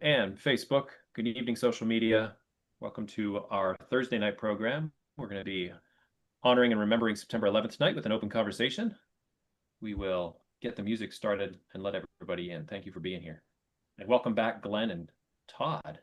and Facebook. Good evening, social media. Welcome to our Thursday night program. We're going to be honoring and remembering September 11th tonight with an open conversation. We will get the music started and let everybody in. Thank you for being here. And welcome back, Glenn and Todd.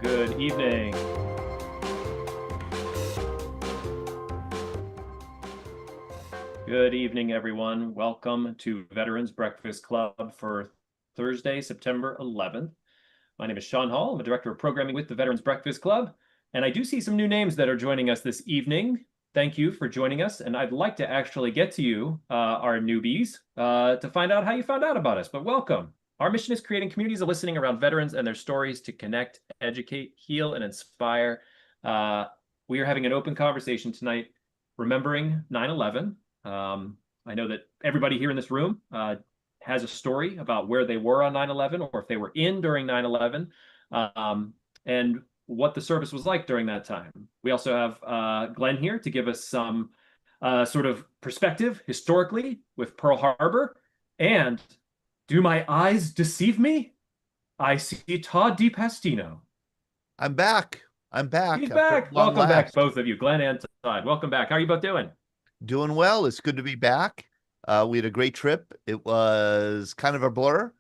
Good evening. Good evening, everyone. Welcome to Veterans Breakfast Club for Thursday, September 11th. My name is Sean Hall. I'm a director of programming with the Veterans Breakfast Club, and I do see some new names that are joining us this evening. Thank you for joining us, and I'd like to actually get to you, our newbies, to find out how you found out about us, but welcome. Our mission is creating communities of listening around veterans and their stories to connect, educate, heal, and inspire. We are having an open conversation tonight, remembering 9/11. I know that everybody here in this room has a story about where they were on 9/11 or if they were in during 9/11 and what the service was like during that time. We also have Glenn here to give us some sort of perspective historically with Pearl Harbor. And do my eyes deceive me? I see Todd DiPastino. I'm back. He's back. Welcome back, both of you, Glenn and Todd. Welcome back. How are you both doing? Doing well. It's good to be back. We had a great trip. It was kind of a blur.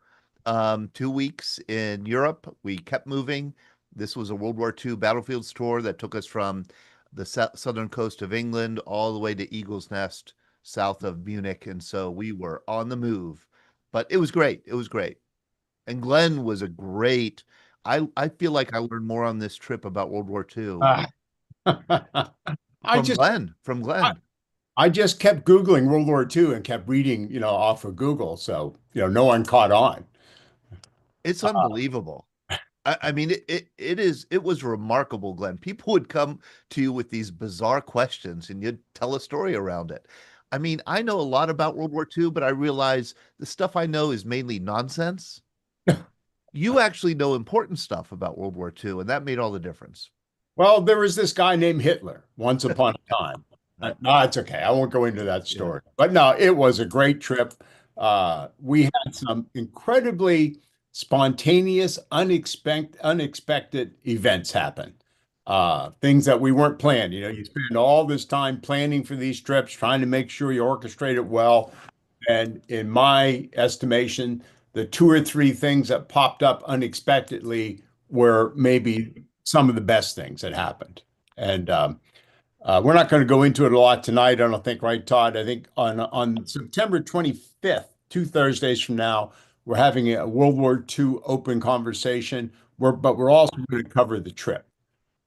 2 weeks in Europe. We kept moving. This was a World War II battlefields tour that took us from the southern coast of England all the way to Eagle's Nest, south of Munich. And so we were on the move. But it was great. It was great. And Glenn was a great. I feel like I learned more on this trip about World War II from Glenn. I just kept Googling World War II and kept reading, off of Google. So, no one caught on. It's unbelievable. I mean, it was remarkable, Glenn. People would come to you with these bizarre questions and you'd tell a story around it. I mean, I know a lot about World War II, but I realize the stuff I know is mainly nonsense. You actually know important stuff about World War II, and that made all the difference. Well, there was this guy named Hitler once upon a time. No, it's okay. I won't go into that story. Yeah. But no, it was a great trip. We had some incredibly spontaneous, unexpected events happen. Things that we weren't planned. You spend all this time planning for these trips, trying to make sure you orchestrate it well. And in my estimation, the 2 or 3 things that popped up unexpectedly were maybe some of the best things that happened. And we're not going to go into it a lot tonight, I don't think, right, Todd? I think on September 25th, 2 Thursdays from now, we're having a World War II open conversation, but we're also going to cover the trip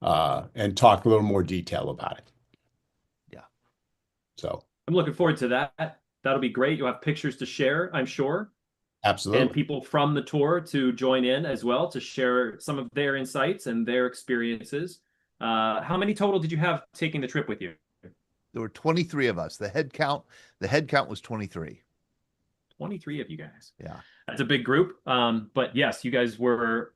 and talk a little more detail about it. Yeah. So I'm looking forward to that. That'll be great. You'll have pictures to share, I'm sure. Absolutely. And people from the tour to join in as well to share some of their insights and their experiences. How many total did you have taking the trip with you? There were 23 of us. The head count was 23. 23 of you guys. Yeah. That's a big group. But yes, you guys were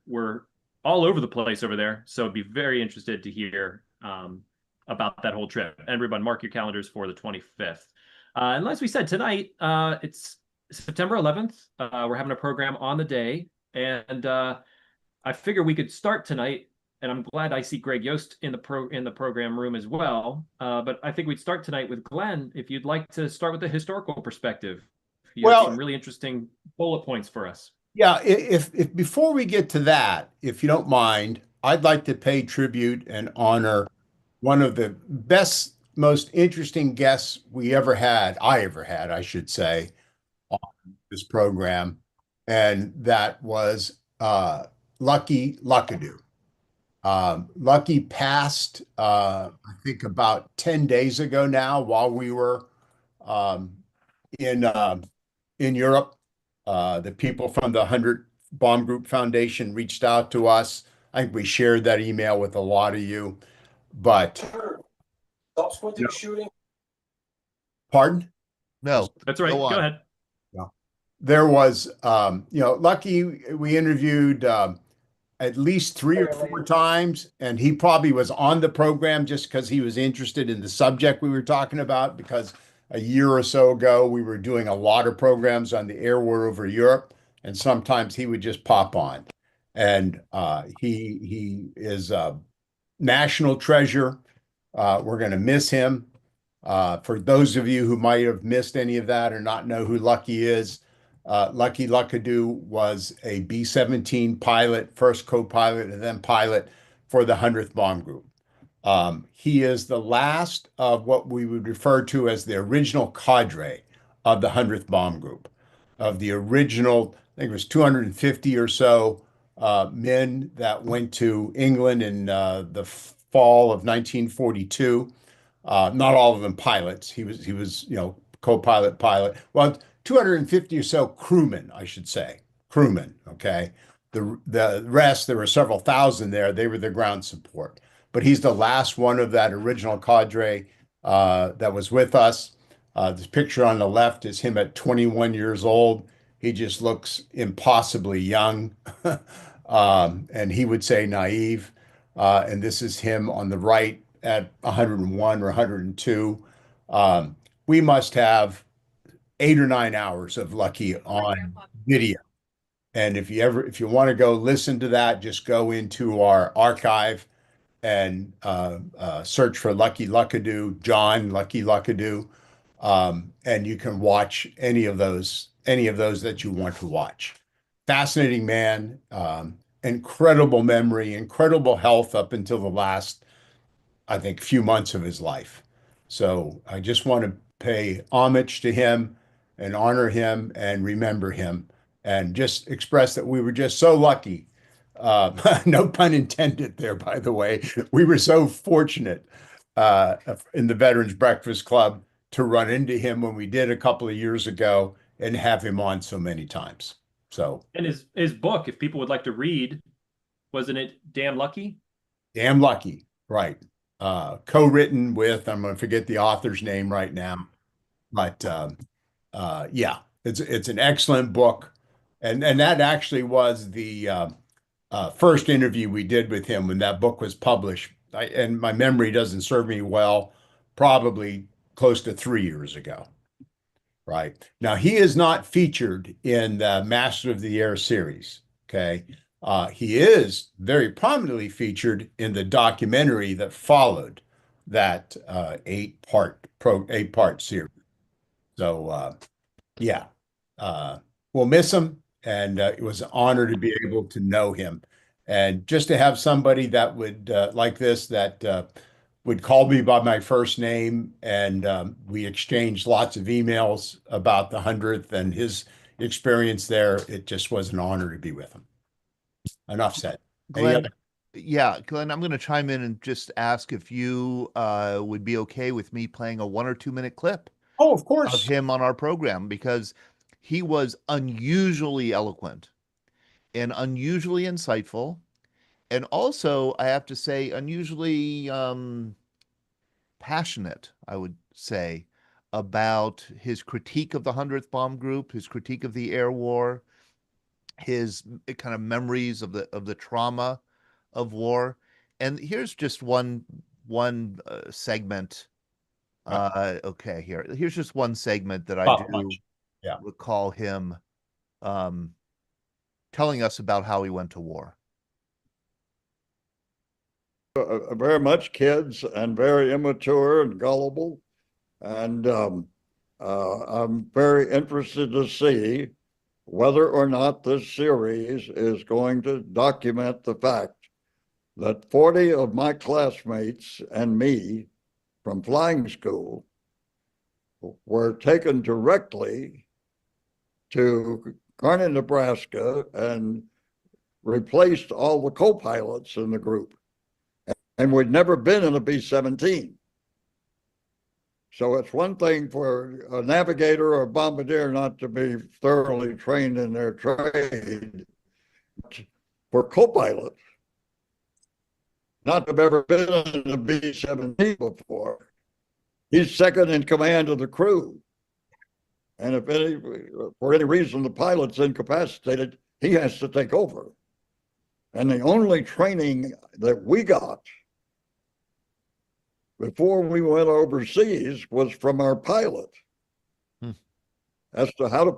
all over the place over there. So I'd be very interested to hear about that whole trip. Everyone, mark your calendars for the 25th. And as we said, tonight, it's September 11th. We're having a program on the day. And I figure we could start tonight. And I'm glad I see Greg Yost in the program room as well. But I think we'd start tonight with Glenn, if you'd like to start with the historical perspective. You have some really interesting bullet points for us. Yeah, if before we get to that, if you don't mind, I'd like to pay tribute and honor one of the best, most interesting guests I ever had, I should say, on this program, and that was Lucky Luckadoo. Lucky passed, I think, about 10 days ago now, while we were in Europe. The people from the 100 Bomb Group Foundation reached out to us. I think we shared that email with a lot of you. But subsequent to No. the shooting? Pardon? No, That's right. go Go on. ahead. There was, Lucky, we interviewed at least 3 or 4 times, and he probably was on the program just because he was interested in the subject we were talking about. Because a year or so ago, we were doing a lot of programs on the air war over Europe, and sometimes he would just pop on. And he is a national treasure. We're going to miss him. For those of you who might have missed any of that or not know who Lucky is, Lucky Luckadoo was a B-17 pilot, first co-pilot and then pilot for the 100th Bomb Group. He is the last of what we would refer to as the original cadre of the 100th Bomb Group, of the original, I think it was 250 or so men that went to England in the fall of 1942. Not all of them pilots. He was, co-pilot, pilot. Well, 250 or so crewmen, I should say, crewmen. Okay, the rest, there were several thousand there. They were the ground support. But he's the last one of that original cadre that was with us. This picture on the left is him at 21 years old. He just looks impossibly young, and he would say naive. And this is him on the right at 101 or 102. We must have 8 or 9 hours of Lucky on video. And if you want to go listen to that, just go into our archive and search for Lucky Luckadoo, John Lucky Luckadoo, and you can watch any of those that you want to watch. Fascinating man, incredible memory, incredible health up until the last, I think, few months of his life. So I just want to pay homage to him and honor him and remember him and just express that we were just so lucky. No pun intended there, by the way. We were so fortunate in the Veterans Breakfast Club to run into him when we did a couple of years ago and have him on so many times. So, And his book, if people would like to read, wasn't it Damn Lucky? damn lucky, right? Co-written with, I'm going to forget the author's name right now, but yeah, it's an excellent book, and that actually was the first interview we did with him when that book was published. And my memory doesn't serve me well, probably close to 3 years ago. Right. Now, he is not featured in the Master of the Air series. Okay. He is very prominently featured in the documentary that followed that eight part series. So yeah, we'll miss him, and it was an honor to be able to know him, and just to have somebody that would like this that would call me by my first name, and we exchanged lots of emails about the 100th and his experience there. It just was an honor to be with him. Enough said. Glenn, yeah, Glenn, I'm going to chime in and just ask if you would be okay with me playing a 1 or 2 minute clip Oh, of of course. him on our program, because he was unusually eloquent and unusually insightful, and also, I have to say, unusually passionate, I would say, about his critique of the 100th Bomb Group, his critique of the air war, his kind of memories of the trauma of war. And here's just one segment. Okay, here's just one segment that I Top do notch. Yeah. recall him telling us about how he went to war. Very much kids and very immature and gullible. And I'm very interested to see whether or not this series is going to document the fact that 40 of my classmates and me from flying school were taken directly to Kearney, Nebraska, and replaced all the co-pilots in the group. And we'd never been in a B-17. So it's one thing for a navigator or a bombardier not to be thoroughly trained in their trade. For co-pilots, not to have ever been in a B-17 before, He's second in command of the crew. And if for any reason the pilot's incapacitated, he has to take over. And the only training that we got before we went overseas was from our pilot as to how to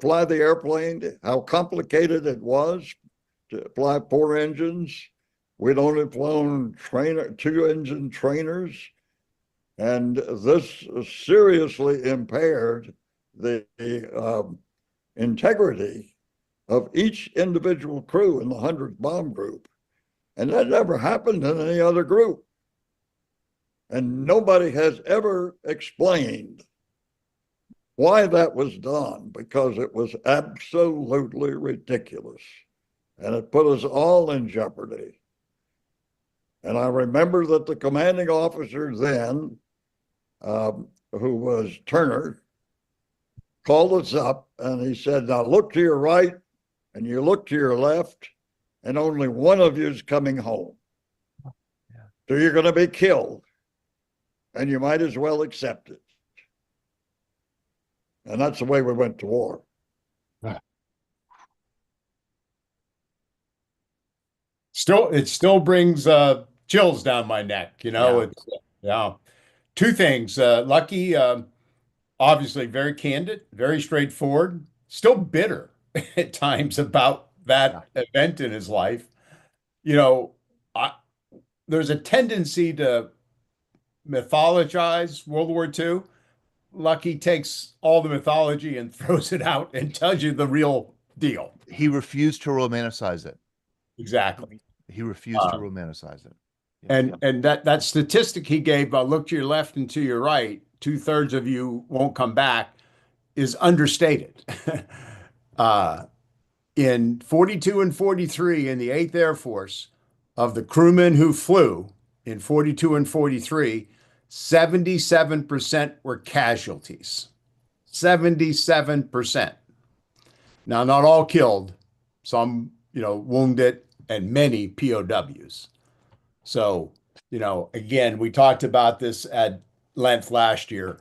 fly the airplane, how complicated it was to fly 4 engines. We'd only flown 2-engine trainers, and this seriously impaired the integrity of each individual crew in the 100th Bomb Group. And that never happened in any other group. And nobody has ever explained why that was done, because it was absolutely ridiculous. And it put us all in jeopardy. And I remember that the commanding officer then, who was Turner, called us up and he said, now look to your right and you look to your left, and only one of you is coming home. Yeah. So you're going to be killed, and you might as well accept it. And that's the way we went to war. It still brings chills down my neck, you know. Yeah. It's yeah. Two things. Lucky, obviously very candid, very straightforward, still bitter at times about that event in his life. You know, there's a tendency to mythologize World War II. Lucky takes all the mythology and throws it out and tells you the real deal. He refused to romanticize it. Exactly. He refused to romanticize it. Yeah. And that statistic he gave, look to your left and to your right, 2/3 of you won't come back, is understated. In 42 and 43 in the 8th Air Force, of the crewmen who flew in 42 and 43, 77% were casualties. 77%. Now, not all killed, some, wounded, and many POWs. So, again, we talked about this at length last year,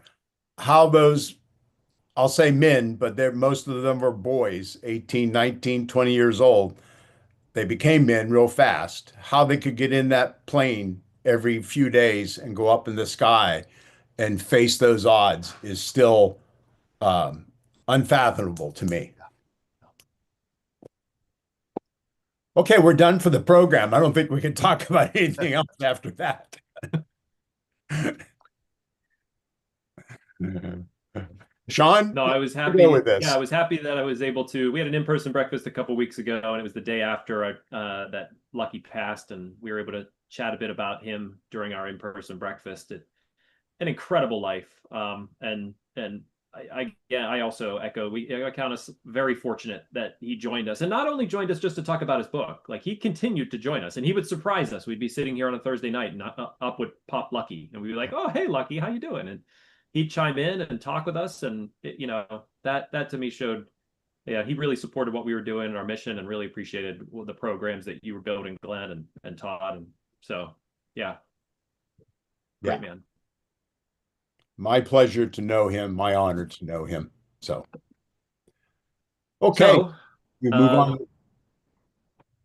how those, I'll say men, but most of them were boys, 18, 19, 20 years old. They became men real fast. How they could get in that plane every few days and go up in the sky and face those odds is still unfathomable to me. Okay, we're done for the program. I don't think we can talk about anything else after that. Sean? No, I was happy with this. Yeah, I was happy that I was able to. We had an in-person breakfast a couple weeks ago, and it was the day after that Lucky passed, and we were able to chat a bit about him during our in-person breakfast. An incredible life, and I also echo. I count us very fortunate that he joined us, and not only joined us just to talk about his book. Like, he continued to join us, and he would surprise us. We'd be sitting here on a Thursday night, and up would pop Lucky, and we'd be like, "Oh, hey, Lucky, how you doing?" And he'd chime in and talk with us, and that to me showed, he really supported what we were doing and our mission, and really appreciated the programs that you were building, Glenn and Todd, and so great man. My pleasure to know him, my honor to know him. So, okay, so, we move on.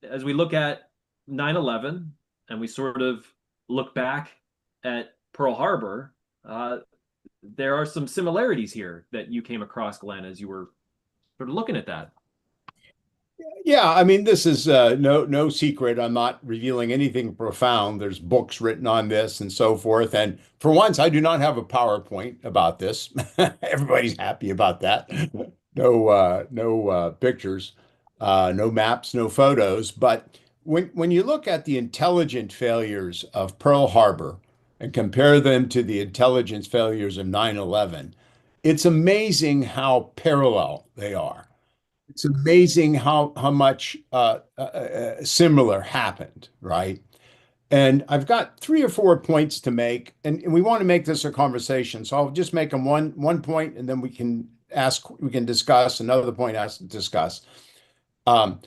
As we look at 9/11 and we sort of look back at Pearl Harbor, there are some similarities here that you came across, Glenn, as you were sort of looking at that. Yeah, I mean, this is no secret. I'm not revealing anything profound. There's books written on this and so forth. And for once, I do not have a PowerPoint about this. Everybody's happy about that. No pictures, no maps, no photos. But when you look at the intelligent failures of Pearl Harbor and compare them to the intelligence failures of 9/11, it's amazing how parallel they are. It's amazing how much similar happened, right? And I've got 3 or 4 points to make, and we want to make this a conversation. So I'll just make them one point, and then we can discuss another point. Discuss. I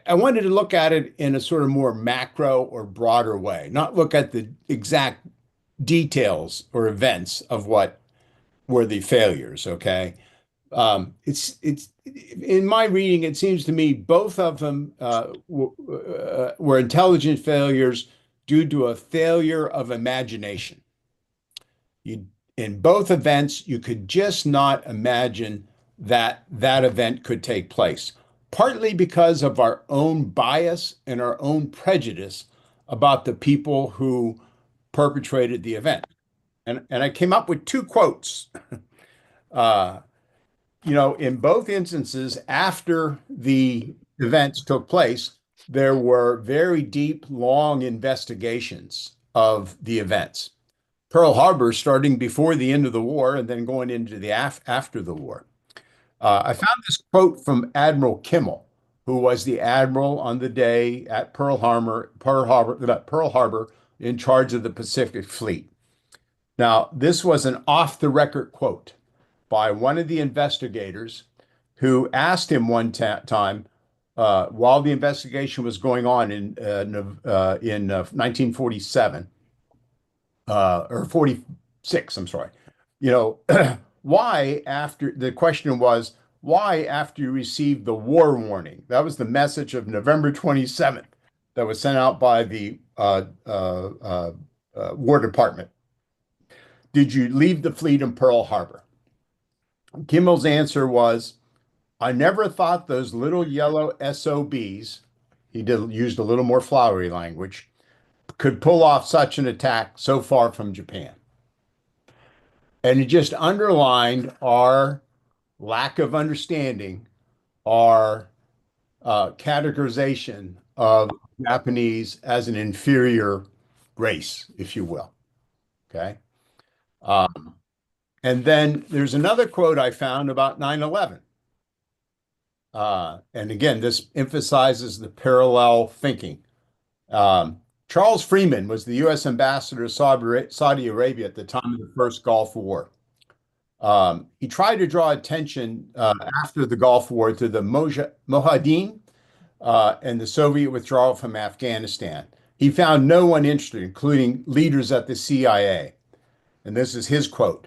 wanted to look at it in a sort of more macro or broader way, not look at the exact details or events of what were the failures. Okay. It's in my reading, it seems to me both of them were intelligent failures due to a failure of imagination. You, in both events, you could just not imagine that that event could take place, partly because of our own bias and our own prejudice about the people who perpetrated the event. And I came up with two quotes. Uh, in both instances, after the events took place, there were very deep, long investigations of the events. Pearl Harbor starting before the end of the war and then going into the after the war. I found this quote from Admiral Kimmel, who was the admiral on the day at Pearl Harbor in charge of the Pacific Fleet. Now, this was an off-the-record quote by one of the investigators who asked him one time while the investigation was going on in 1947 or 46, I'm sorry. Why after the question was, why after you received the war warning? That was the message of November 27th that was sent out by the War Department. Did you leave the fleet in Pearl Harbor? Kimmel's answer was, I never thought those little yellow SOBs, used a little more flowery language, could pull off such an attack so far from Japan. And it just underlined our lack of understanding, our categorization of Japanese as an inferior race, if you will. Okay. And then there's another quote I found about 9/11. And again, this emphasizes the parallel thinking. Charles Freeman was the U.S. ambassador to Saudi Arabia at the time of the first Gulf War. He tried to draw attention after the Gulf War to the Mujahideen and the Soviet withdrawal from Afghanistan. He found no one interested, including leaders at the CIA. And this is his quote.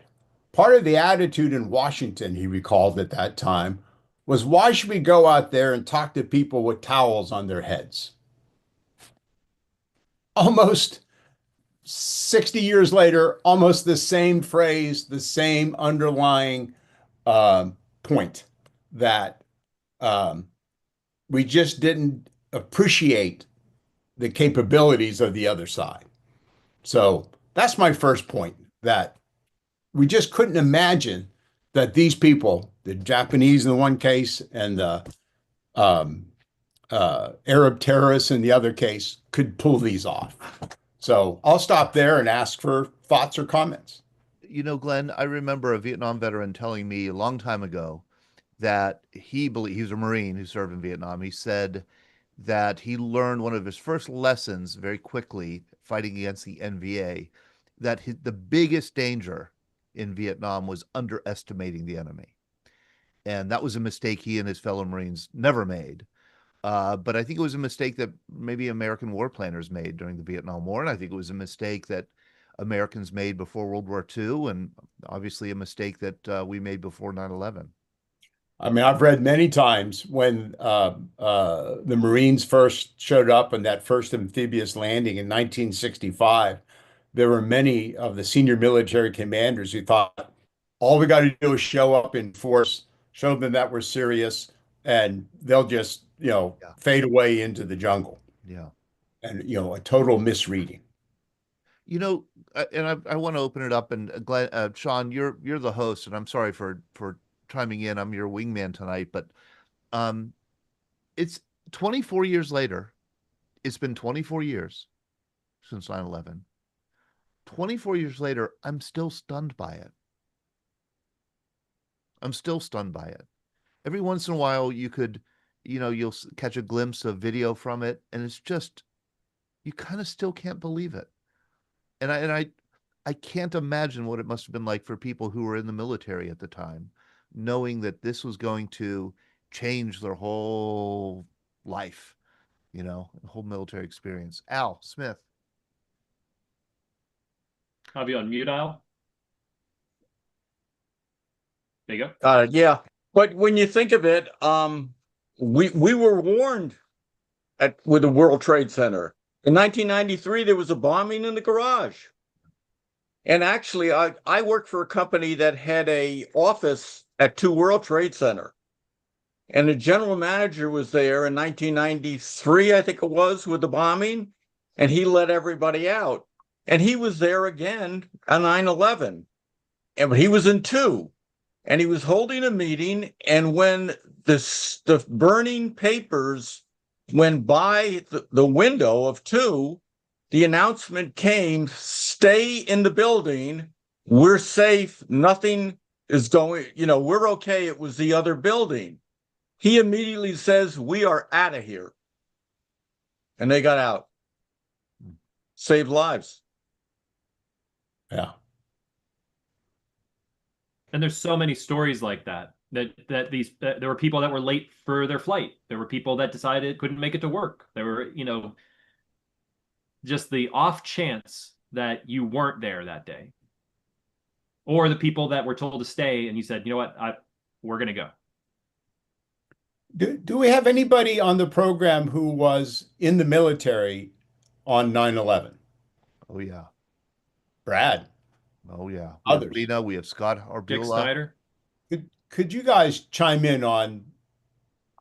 Part of the attitude in Washington, he recalled at that time, was why should we go out there and talk to people with towels on their heads? Almost 60 years later, almost the same phrase, the same underlying point that we just didn't appreciate the capabilities of the other side. So that's my first point, that we just couldn't imagine that these people, the Japanese in the one case and the Arab terrorists in the other case, could pull these off. So I'll stop there and ask for thoughts or comments. Glenn, I remember a Vietnam veteran telling me a long time ago that he was a Marine who served in Vietnam. He said that he learned one of his first lessons very quickly fighting against the NVA, that the biggest danger in Vietnam was underestimating the enemy. And that was a mistake he and his fellow Marines never made. But I think it was a mistake that maybe American war planners made during the Vietnam War. And I think it was a mistake that Americans made before World War II, and obviously a mistake that we made before 9/11. I mean, I've read many times when the Marines first showed up on that first amphibious landing in 1965, there were many of the senior military commanders who thought all we got to do is show up in force, show them that we're serious, and they'll just, Yeah. fade away into the jungle. Yeah. And, a total misreading. And I want to open it up, and Glenn, Sean, you're the host, and I'm sorry for chiming in. I'm your wingman tonight, but it's 24 years later. It's been 24 years since 9/11. 24 years later, I'm still stunned by it. I'm still stunned by it. Every once in a while, you'll catch a glimpse of video from it, and it's just, you kind of still can't believe it. And I can't imagine what it must have been like for people who were in the military at the time, knowing that this was going to change their whole life, the whole military experience. Al Smith. Have you on mute, Al? There you go. Yeah, but when you think of it, we were warned with the World Trade Center in 1993. There was a bombing in the garage, and actually, I worked for a company that had a office at 2 World Trade Center, and the general manager was there in 1993, I think it was, with the bombing, and he let everybody out, and he was there again on 9/11, and he was in 2. And he was holding a meeting, and when the burning papers went by the window of 2, the announcement came, stay in the building, we're safe, nothing is going, we're okay. It was the other building. He immediately says, we are out of here. And they got out. Saved lives. Yeah. And there's so many stories like that there were people that were late for their flight. There were people that decided couldn't make it to work. There were, just the off chance that you weren't there that day. Or the people that were told to stay and you said, you know what, we're going to go. Do we have anybody on the program who was in the military on 9/11? Oh yeah. Brad. Oh yeah. Others. We have Scott Dick Arbula. Snyder. Could you guys chime in on,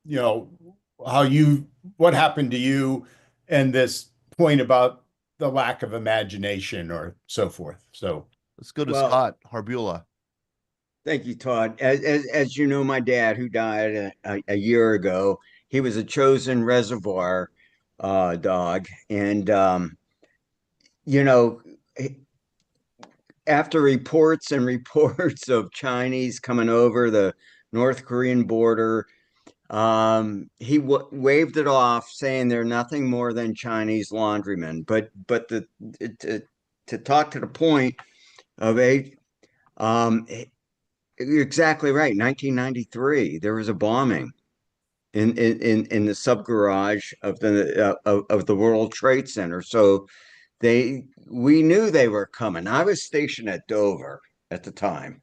what happened to you and this point about the lack of imagination or so forth? So Let's go to Well, Scott Harbula. thank you, Todd. As you know, my dad, who died a year ago, he was a chosen reservoir dog, and you know, after reports and reports of Chinese coming over the North Korean border, he waved it off, saying they're nothing more than Chinese laundrymen. But to talk to the point of you're exactly right. 1993, there was a bombing in the sub garage of the World Trade Center. So we knew they were coming. I was stationed at Dover at the time.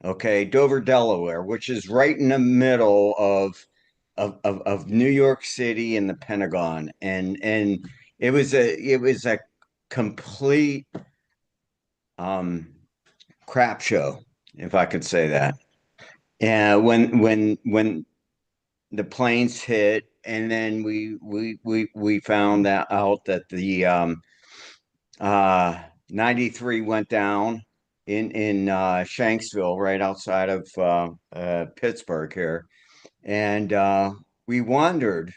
Okay, Dover, Delaware, which is right in the middle of New York City and the Pentagon, and it was a complete crap show, if I could say that. And when the planes hit, and then we found that out that the 93 went down in Shanksville, right outside of Pittsburgh here, and we wondered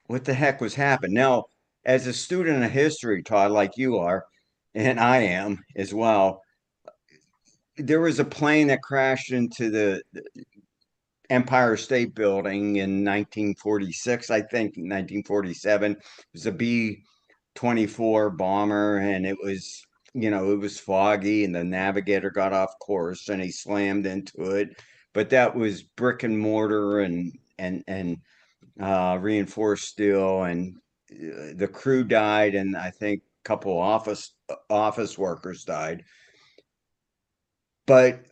what the heck was happening. Now, as a student of history, Todd, like you are, and I am as well, there was a plane that crashed into the Empire State Building in 1946, I think, 1947. It was a B-24 bomber, and it was, it was foggy, and the navigator got off course, and he slammed into it. But that was brick and mortar and reinforced steel, and the crew died, and I think a couple office workers died. But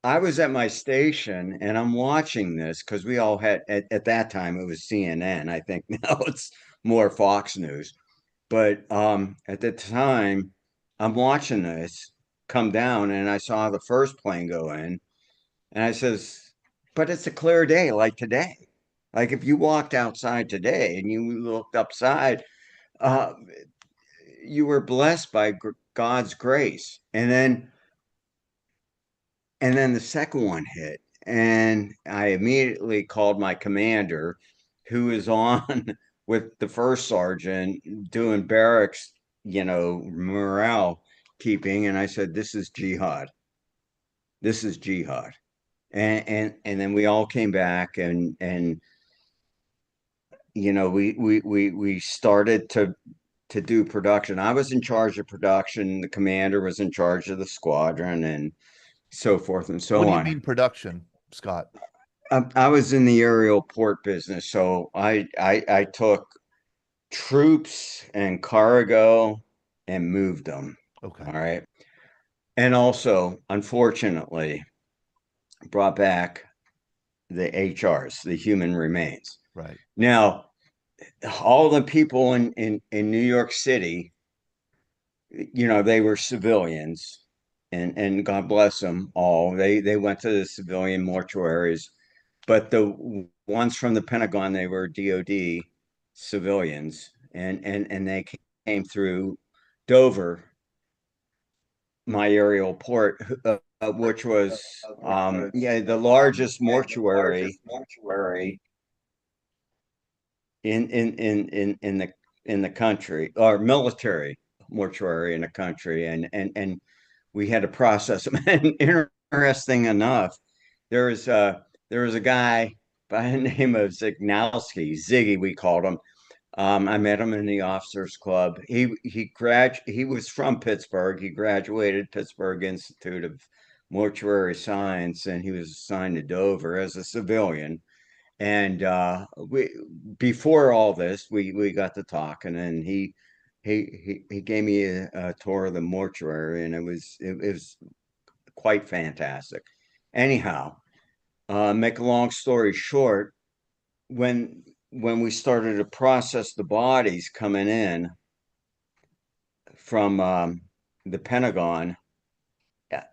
I was at my station and I'm watching this because we all had at that time it was CNN. I think now it's more Fox News. But at the time, I'm watching this come down and I saw the first plane go in, and I says, but it's a clear day like today. Like if you walked outside today and you looked upside, uh, you were blessed by God's grace. And then the second one hit, and I immediately called my commander, who is on with the first sergeant doing barracks, morale keeping. And I said, this is jihad. This is jihad. And then we all came back, and we started to do production. I was in charge of production. The commander was in charge of the squadron, and so forth and so on. What do you mean production, Scott? I was in the aerial port business, so I took troops and cargo and moved them. Okay. All right. And also, unfortunately, brought back the HRs, the human remains. Right. Now, all the people in New York City, they were civilians, and God bless them all. They went to the civilian mortuaries, but the ones from the Pentagon, they were DOD civilians, and they came through Dover, my aerial port, which was the largest mortuary in the country, or military mortuary in the country, and we had to process them. And interesting enough, there was a guy by the name of Zignowski, Ziggy, we called him. I met him in the officers club. He was from Pittsburgh. He graduated Pittsburgh Institute of Mortuary Science, and he was assigned to Dover as a civilian. And we before all this, we got to talk, and then he gave me a tour of the mortuary, and it was quite fantastic. Anyhow, make a long story short, when we started to process the bodies coming in from the Pentagon,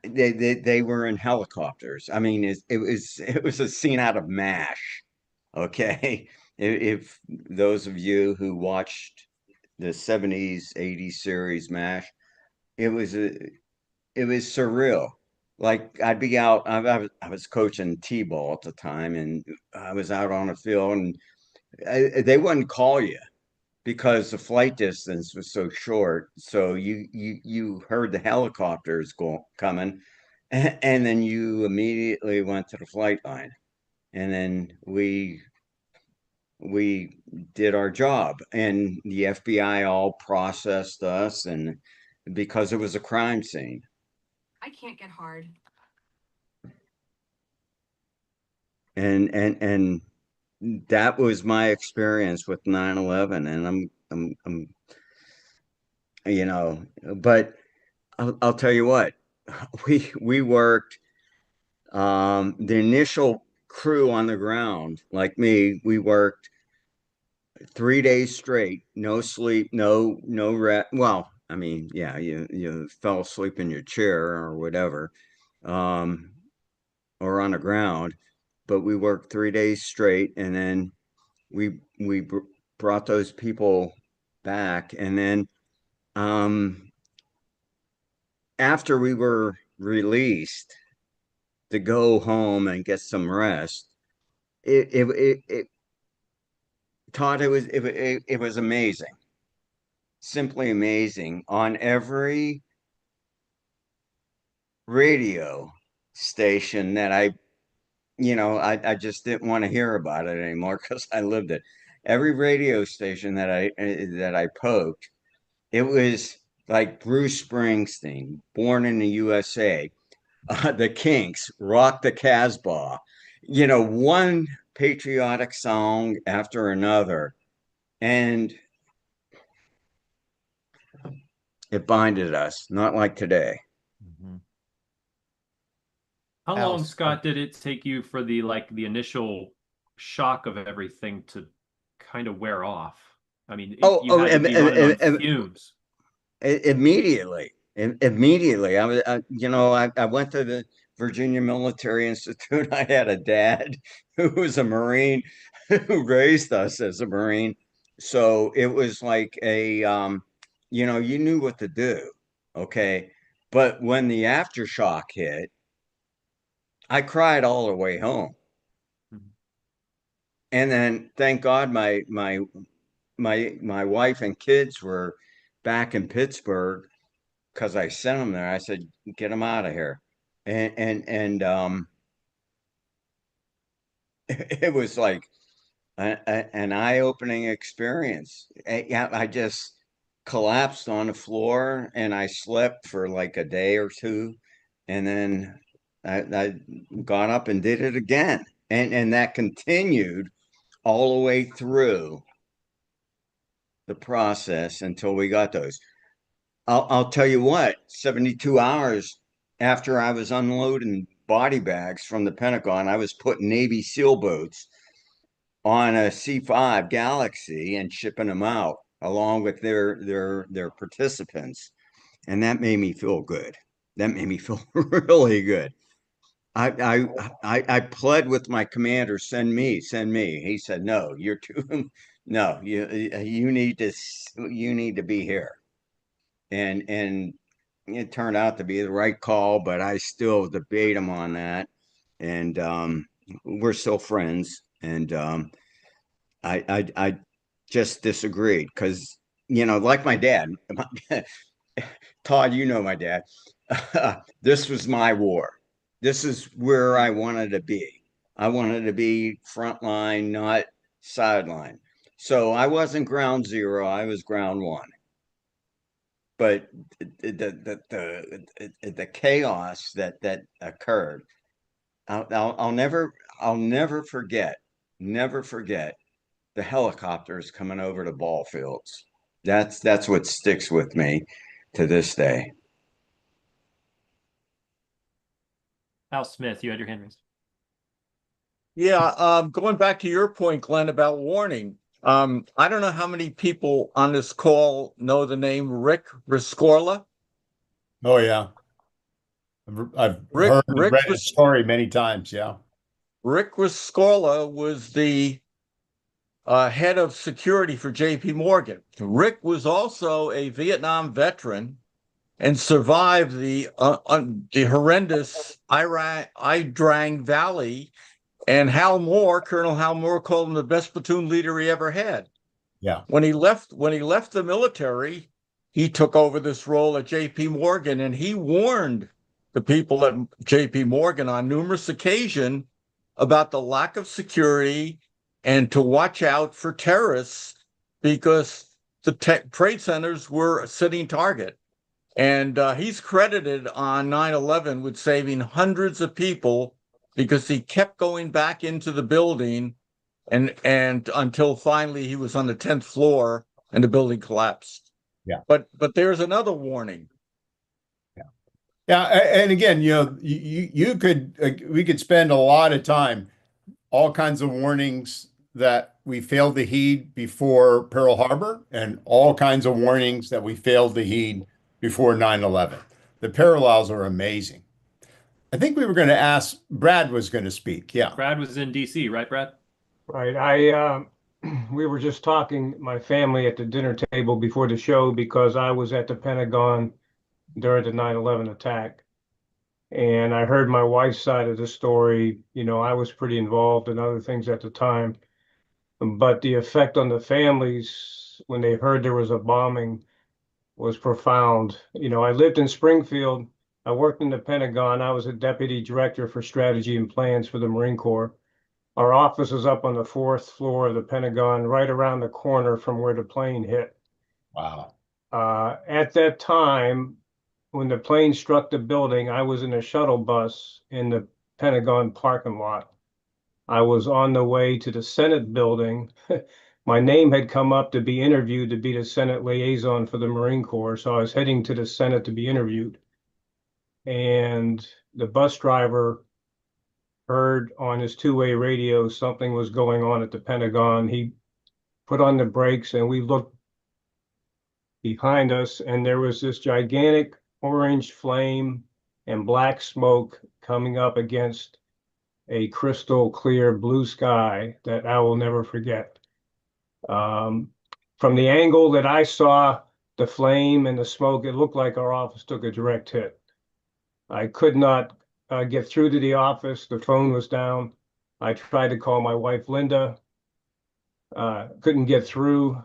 they were in helicopters. I mean, it was a scene out of MASH. Okay, if those of you who watched the '70s, '80s series MASH, it was surreal. Like I'd be out. I was coaching T-ball at the time, and I was out on the field, and they wouldn't call you because the flight distance was so short. So you heard the helicopters coming, and then you immediately went to the flight line, and then we did our job, and the FBI all processed us, and because it was a crime scene. I can't get hard. And that was my experience with 9/11, and I'm but I'll tell you what, we worked, the initial crew on the ground, like me, we worked 3 days straight, no sleep, no rest. Well, I mean, yeah, you fell asleep in your chair or whatever, um, or on the ground, but we worked 3 days straight, and then we brought those people back, and then after we were released to go home and get some rest, it Todd, it was amazing, simply amazing. On every radio station that I just didn't want to hear about it anymore because I lived it. Every radio station that I poked, it was like Bruce Springsteen, Born in the USA, the Kinks, Rock the Casbah, one patriotic song after another. And it binded us, not like today. Mm-hmm. How Al, long, Scott, did it take you for the initial shock of everything to kind of wear off? I mean, you had to be running on fumes. Immediately. Immediately. I went to the Virginia Military Institute. I had a dad who was a Marine who raised us as a Marine. So it was like you knew what to do. Okay. But when the aftershock hit, I cried all the way home. Mhm. And then thank God my wife and kids were back in Pittsburgh because I sent them there. I said, "Get them out of here," and it was like an eye-opening experience. Yeah, I just collapsed on the floor and I slept for like a day or two, and then I got up and did it again, and that continued all the way through the process until we got those. I'll tell you what, 72 hours after I was unloading body bags from the Pentagon, I was putting Navy SEAL boats on a C-5 Galaxy and shipping them out along with their participants. And that made me feel good. That made me feel really good. I pled with my commander, send me. He said, no, you're too, no, you need to be here. And it turned out to be the right call, but I still debate him on that. And we're still friends. And I just disagreed because, like my dad, Todd, my dad, this was my war. This is where I wanted to be. I wanted to be frontline, not sideline. So I wasn't ground zero. I was ground one. But the chaos that occurred, I'll never forget the helicopters coming over the ball fields. That's what sticks with me to this day. Al Smith, you had your hand raised. Yeah, going back to your point, Glenn, about warning. I don't know how many people on this call know the name Rick Rescorla. Oh yeah. I've heard and read his story many times. Yeah. Rick Rescorla was the head of security for JP Morgan. Rick was also a Vietnam veteran and survived the horrendous Ai Drang Valley. And Colonel Hal Moore called him the best platoon leader he ever had. Yeah. When he left the military, he took over this role at JP Morgan, and he warned the people at JP Morgan on numerous occasions about the lack of security and to watch out for terrorists because the trade centers were a sitting target. And he's credited on 9/11 with saving hundreds of people because he kept going back into the building and until finally he was on the 10th floor and the building collapsed. Yeah. But there's another warning. Yeah. Yeah. And again, we could spend a lot of time, all kinds of warnings that we failed to heed before Pearl Harbor and all kinds of warnings that we failed to heed before 9/11. The parallels are amazing. I think we were going to ask, Brad was going to speak. Yeah. Brad was in DC, right, Brad? Right. We were just talking, my family at the dinner table before the show, because I was at the Pentagon during the 9/11 attack. And I heard my wife's side of the story. I was pretty involved in other things at the time. But the effect on the families when they heard there was a bombing was profound. I lived in Springfield. I worked in the Pentagon. I was a deputy director for strategy and plans for the Marine Corps. Our office is up on the 4th floor of the Pentagon, right around the corner from where the plane hit. Wow. At that time, when the plane struck the building, I was in a shuttle bus in the Pentagon parking lot. I was on the way to the Senate building. My name had come up to be interviewed to be the Senate liaison for the Marine Corps. So I was heading to the Senate to be interviewed. And the bus driver heard on his two-way radio something was going on at the Pentagon. He put on the brakes and we looked behind us and there was this gigantic orange flame and black smoke coming up against a crystal clear blue sky that I will never forget. From the angle that I saw the flame and the smoke, it looked like our office took a direct hit. I could not get through to the office. The phone was down. I tried to call my wife, Linda. Couldn't get through.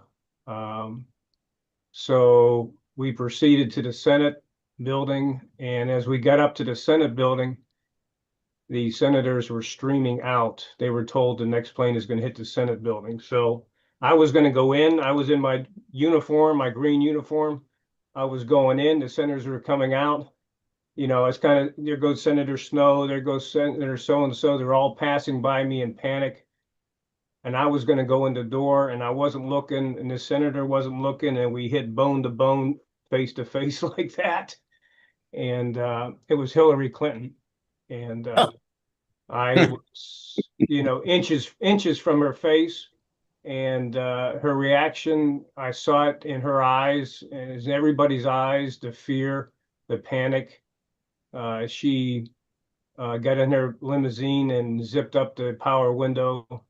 So we proceeded to the Senate building. And as we got up to the Senate building, the senators were streaming out. They were told the next plane is going to hit the Senate building. So I was going to go in. I was in my uniform, my green uniform. I was going in. The senators were coming out. It's kind of, there goes Senator Snow, there goes Senator so-and-so. They're all passing by me in panic. And I was going to go in the door and I wasn't looking and the senator wasn't looking and we hit bone to bone face to face like that. And it was Hillary Clinton. And I was, inches from her face. And her reaction, I saw it in her eyes, and it's in everybody's eyes, the fear, the panic. She got in her limousine and zipped up the power window.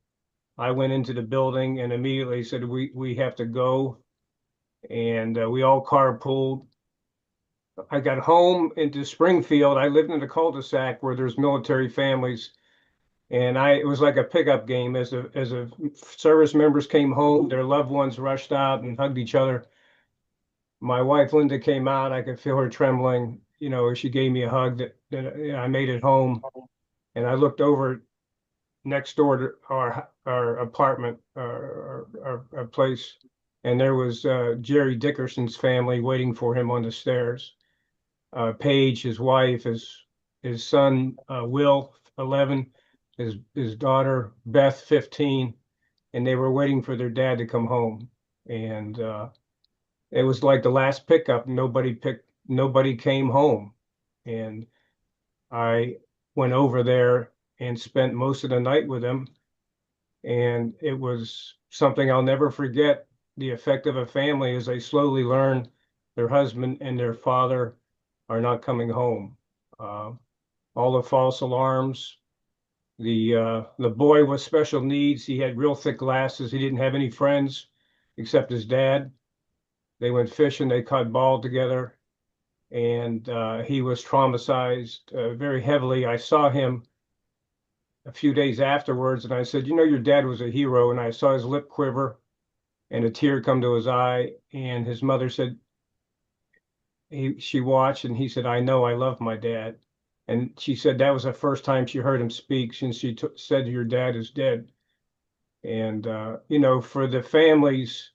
I went into the building and immediately said, we have to go. And we all carpooled. I got home into Springfield. I lived in a cul-de-sac where there's military families. And it was like a pickup game as a service members came home, their loved ones rushed out and hugged each other. My wife, Linda, came out. I could feel her trembling, as she gave me a hug that I made it home. And I looked over next door to our apartment, our place, and there was Jerry Dickerson's family waiting for him on the stairs. Paige, his wife, his son, Will, 11, his daughter, Beth, 15, and they were waiting for their dad to come home. And it was like the last pickup. Nobody came home. And I went over there and spent most of the night with them. And it was something I'll never forget, the effect of a family as they slowly learn their husband and their father are not coming home. All the false alarms. The boy with special needs, he had real thick glasses. He didn't have any friends except his dad. They went fishing, they caught ball together, and he was traumatized very heavily. I saw him a few days afterwards, and I said, your dad was a hero. And I saw his lip quiver and a tear come to his eye. And his mother said, she watched, and he said, I know, I love my dad. And she said that was the first time she heard him speak since she said, your dad is dead. And, for the families,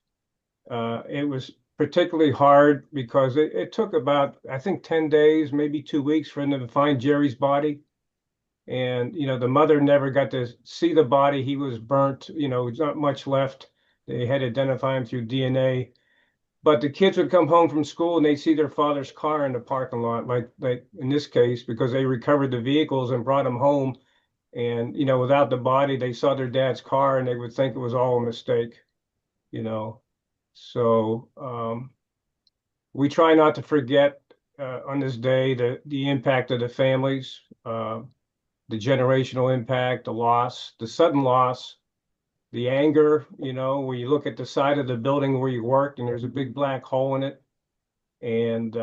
it was particularly hard because it took about, I think, 10 days, maybe 2 weeks for them to find Jerry's body. And, the mother never got to see the body. He was burnt, there's not much left. They had to identify him through DNA. But the kids would come home from school and they'd see their father's car in the parking lot, like in this case, because they recovered the vehicles and brought them home. And, without the body, they saw their dad's car and they would think it was all a mistake, So we try not to forget on this day the impact of the families, the generational impact, the loss, the sudden loss, the anger, where you look at the side of the building where you worked and there's a big black hole in it. And,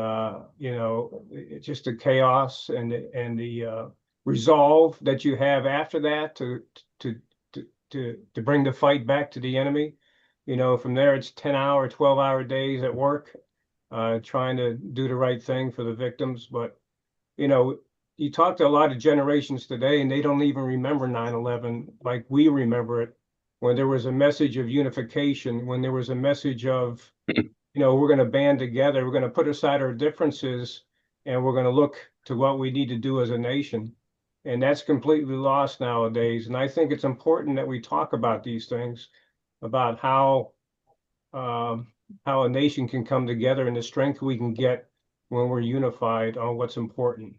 it's just the chaos and the resolve that you have after that to bring the fight back to the enemy. From there, it's 10-hour, 12-hour days at work, trying to do the right thing for the victims. But, you talk to a lot of generations today and they don't even remember 9/11 like we remember it, when there was a message of unification, when there was a message of, we're going to band together, we're going to put aside our differences, and we're going to look to what we need to do as a nation. And that's completely lost nowadays. And I think it's important that we talk about these things, about how a nation can come together and the strength we can get when we're unified on what's important,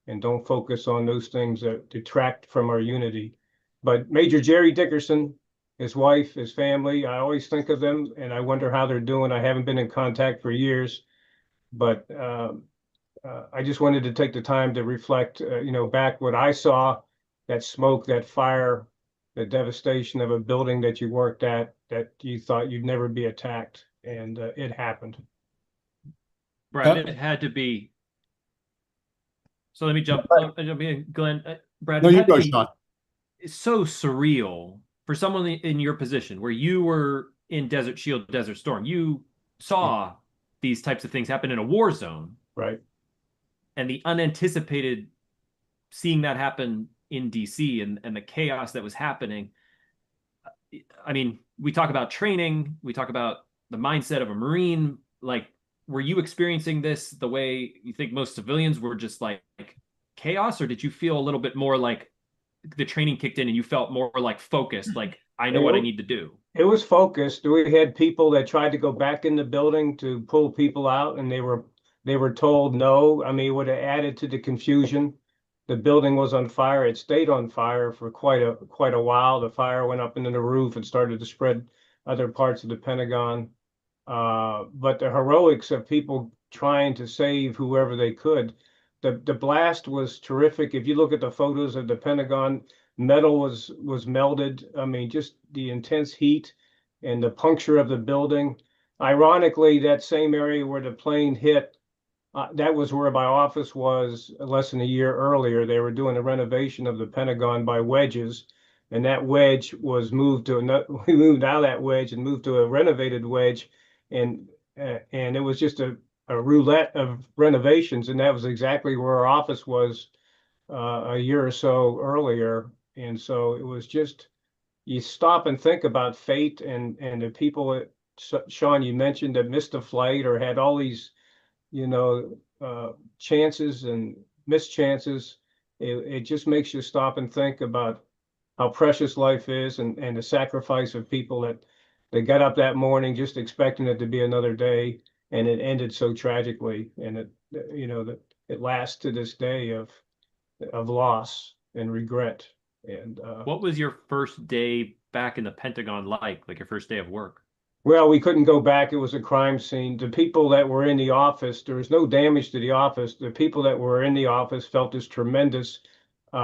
and don't focus on those things that detract from our unity. But Major Jerry Dickerson, his wife, his family, I always think of them and I wonder how they're doing. I haven't been in contact for years, but I just wanted to take the time to reflect, back what I saw, that smoke, that fire, the devastation of a building that you worked at, that you thought you'd never be attacked, and it happened. Brad, it had to be. So let me jump in, Glenn. Brad, No, it you had to go, be Sean. so surreal for someone in your position where you were in Desert Shield, Desert Storm. You saw these types of things happen in a war zone. Right. And the unanticipated, seeing that happen in DC and the chaos that was happening. I mean, we talk about training, we talk about the mindset of a Marine. Like, were you experiencing this the way you think most civilians were, just like chaos, or did you feel a little bit more like the training kicked in and you felt more like focused, like I know what I need to do. It was focused. We had people that tried to go back in the building to pull people out, and they were told no. I mean, it would have added to the confusion. The building was on fire. It stayed on fire for quite a while. The fire went up into the roof and started to spread other parts of the Pentagon. But the heroics of people trying to save whoever they could. The blast was terrific. If you look at the photos of the Pentagon, metal was melted. I mean, just the intense heat and the puncture of the building. Ironically, that same area where the plane hit, that was where my office was less than a year earlier. They were doing a renovation of the Pentagon by wedges, and that wedge was moved to another. We moved out of that wedge and moved to a renovated wedge, and it was just a roulette of renovations, and that was exactly where our office was a year or so earlier. And so it was just, you stop and think about fate and the people that, Sean, you mentioned that missed a flight or had all these, chances and mischances. It just makes you stop and think about how precious life is and the sacrifice of people that they got up that morning just expecting it to be another day, and it ended so tragically. And that it lasts to this day of loss and regret. And What was your first day back in the Pentagon like your first day of work? well, we couldn't go back. It was a crime scene. The people that were in the office, there was no damage to the office. The people that were in the office felt this tremendous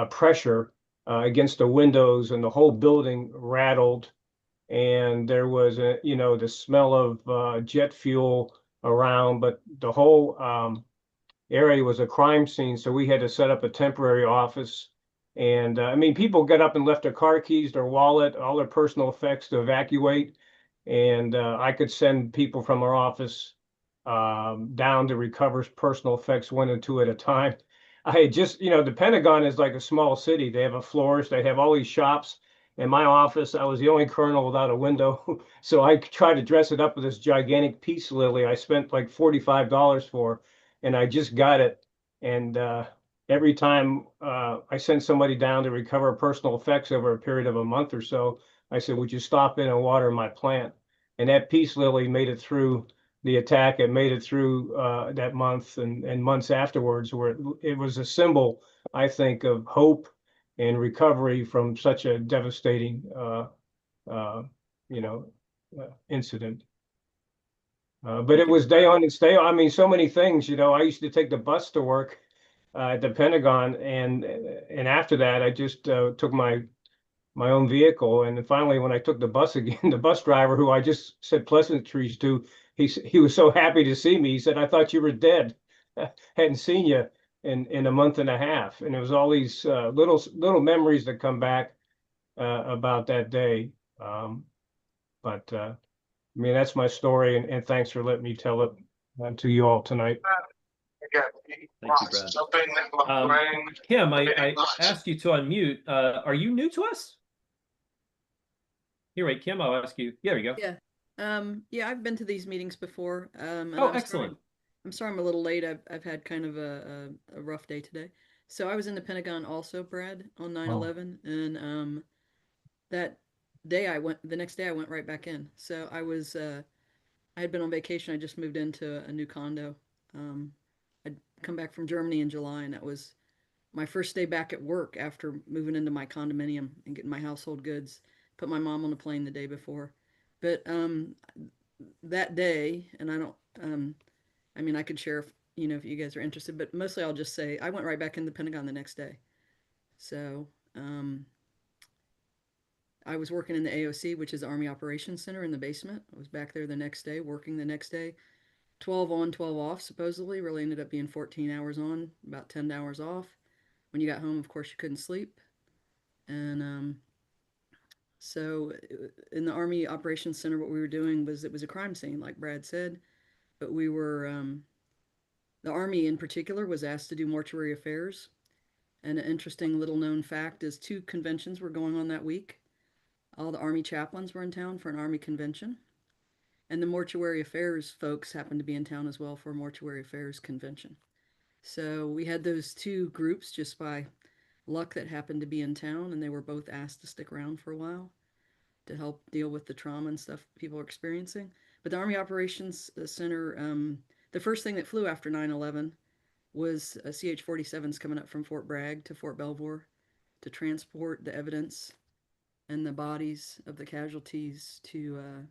pressure against the windows, and the whole building rattled. And there was the smell of jet fuel around, but the whole area was a crime scene. So we had to set up a temporary office. And I mean, people got up and left their car keys, their wallet, all their personal effects to evacuate. And I could send people from our office down to recover personal effects, one or two at a time. I had just, the Pentagon is like a small city. They have a florist, they have all these shops. In my office, I was the only colonel without a window. So I tried to dress it up with this gigantic peace lily I spent like $45 for, and I just got it. And every time I sent somebody down to recover personal effects over a period of a month or so, I said, would you stop in and water my plant? And that peace lily made it through the attack. It made it through that month and months afterwards, where it was a symbol, I think, of hope and recovery from such a devastating, incident. But it was day on and stay on. I mean, so many things. I used to take the bus to work at the Pentagon, and after that, I just took my own vehicle. And then finally, when I took the bus again, the bus driver, who I just said pleasantries to, he was so happy to see me. He said, "I thought you were dead. Hadn't seen you in a month and a half." And it was all these little memories that come back about that day. But I mean, that's my story, and thanks for letting me tell it to you all tonight. Thank you, Brad. Kim, I asked you to unmute. Are you new to us? Here, wait, Kim, I'll ask you. Yeah, there you go. Yeah, I've been to these meetings before. And Oh, excellent. I'm sorry I'm a little late. I've had kind of a rough day today. So I was in the Pentagon also, Brad, on 9/11, and that day the next day I went right back in. So I had been on vacation. I just moved into a new condo. I'd come back from Germany in July, and that was my first day back at work after moving into my condominium and getting my household goods. Put my mom on a plane the day before. But that day, and I don't, I mean, I could share if you guys are interested, but mostly I'll just say I went right back in the Pentagon the next day. So I was working in the AOC, which is Army Operations Center, in the basement. I was back there the next day, working the next day. 12 on, 12 off, supposedly. Really ended up being 14 hours on, about 10 hours off. When you got home, of course, you couldn't sleep. And so in the Army Operations Center, what we were doing was, it was a crime scene, like Brad said. But we were, the Army in particular was asked to do mortuary affairs. And an interesting little known fact is 2 conventions were going on that week. All the Army chaplains were in town for an Army convention. And the mortuary affairs folks happened to be in town as well for a mortuary affairs convention. So we had those 2 groups just by luck that happened to be in town, and they were both asked to stick around for a while. to help deal with the trauma and stuff people are experiencing. But the Army Operations Center, the first thing that flew after 9/11 was CH-47s coming up from Fort Bragg to Fort Belvoir to transport the evidence and the bodies of the casualties to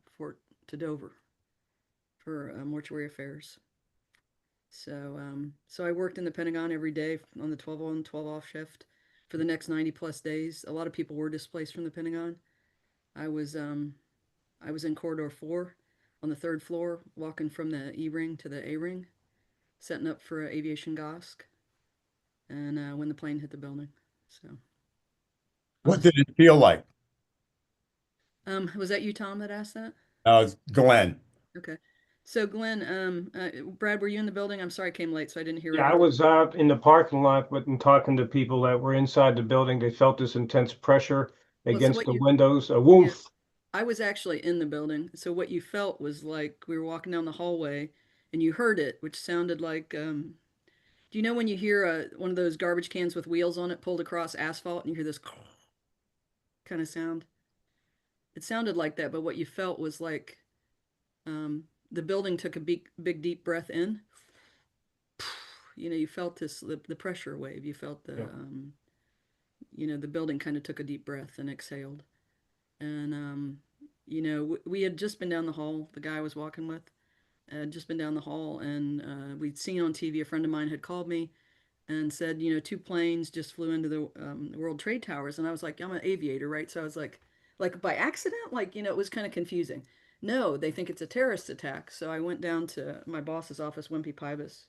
to Dover for mortuary affairs. So I worked in the Pentagon every day on the 12 on, 12 off shift for the next 90 plus days. A lot of people were displaced from the Pentagon. I was I was in Corridor 4 on the third floor, walking from the E ring to the A ring, setting up for aviation GOSC, and when the plane hit the building. So, What did it feel like? Was that you, Tom, that asked that? It's Glenn. Okay. So, Glenn, Brad, were you in the building? I'm sorry I came late, so I didn't hear Yeah, I everything. was out in the parking lot and talking to people that were inside the building. They felt this intense pressure Well, so against what the you, windows. A yeah, woof. I was actually in the building. So what you felt was like we were walking down the hallway and you heard it, which sounded like, do you know when you hear one of those garbage cans with wheels on it pulled across asphalt and you hear this kind of sound? It sounded like that, but what you felt was like the building took a big, deep breath in. You know, you felt the pressure wave. You felt Yeah. you know, the building kind of took a deep breath and exhaled. And, you know, we had just been down the hall, the guy I was walking with had just been down the hall, and we'd seen on TV, a friend of mine had called me and said, you know, two planes just flew into the World Trade Towers. And I was like, I'm an aviator, right? So I was like by accident, like, you know, it was kind of confusing. No, they think it's a terrorist attack. So I went down to my boss's office, Wimpy Pybus,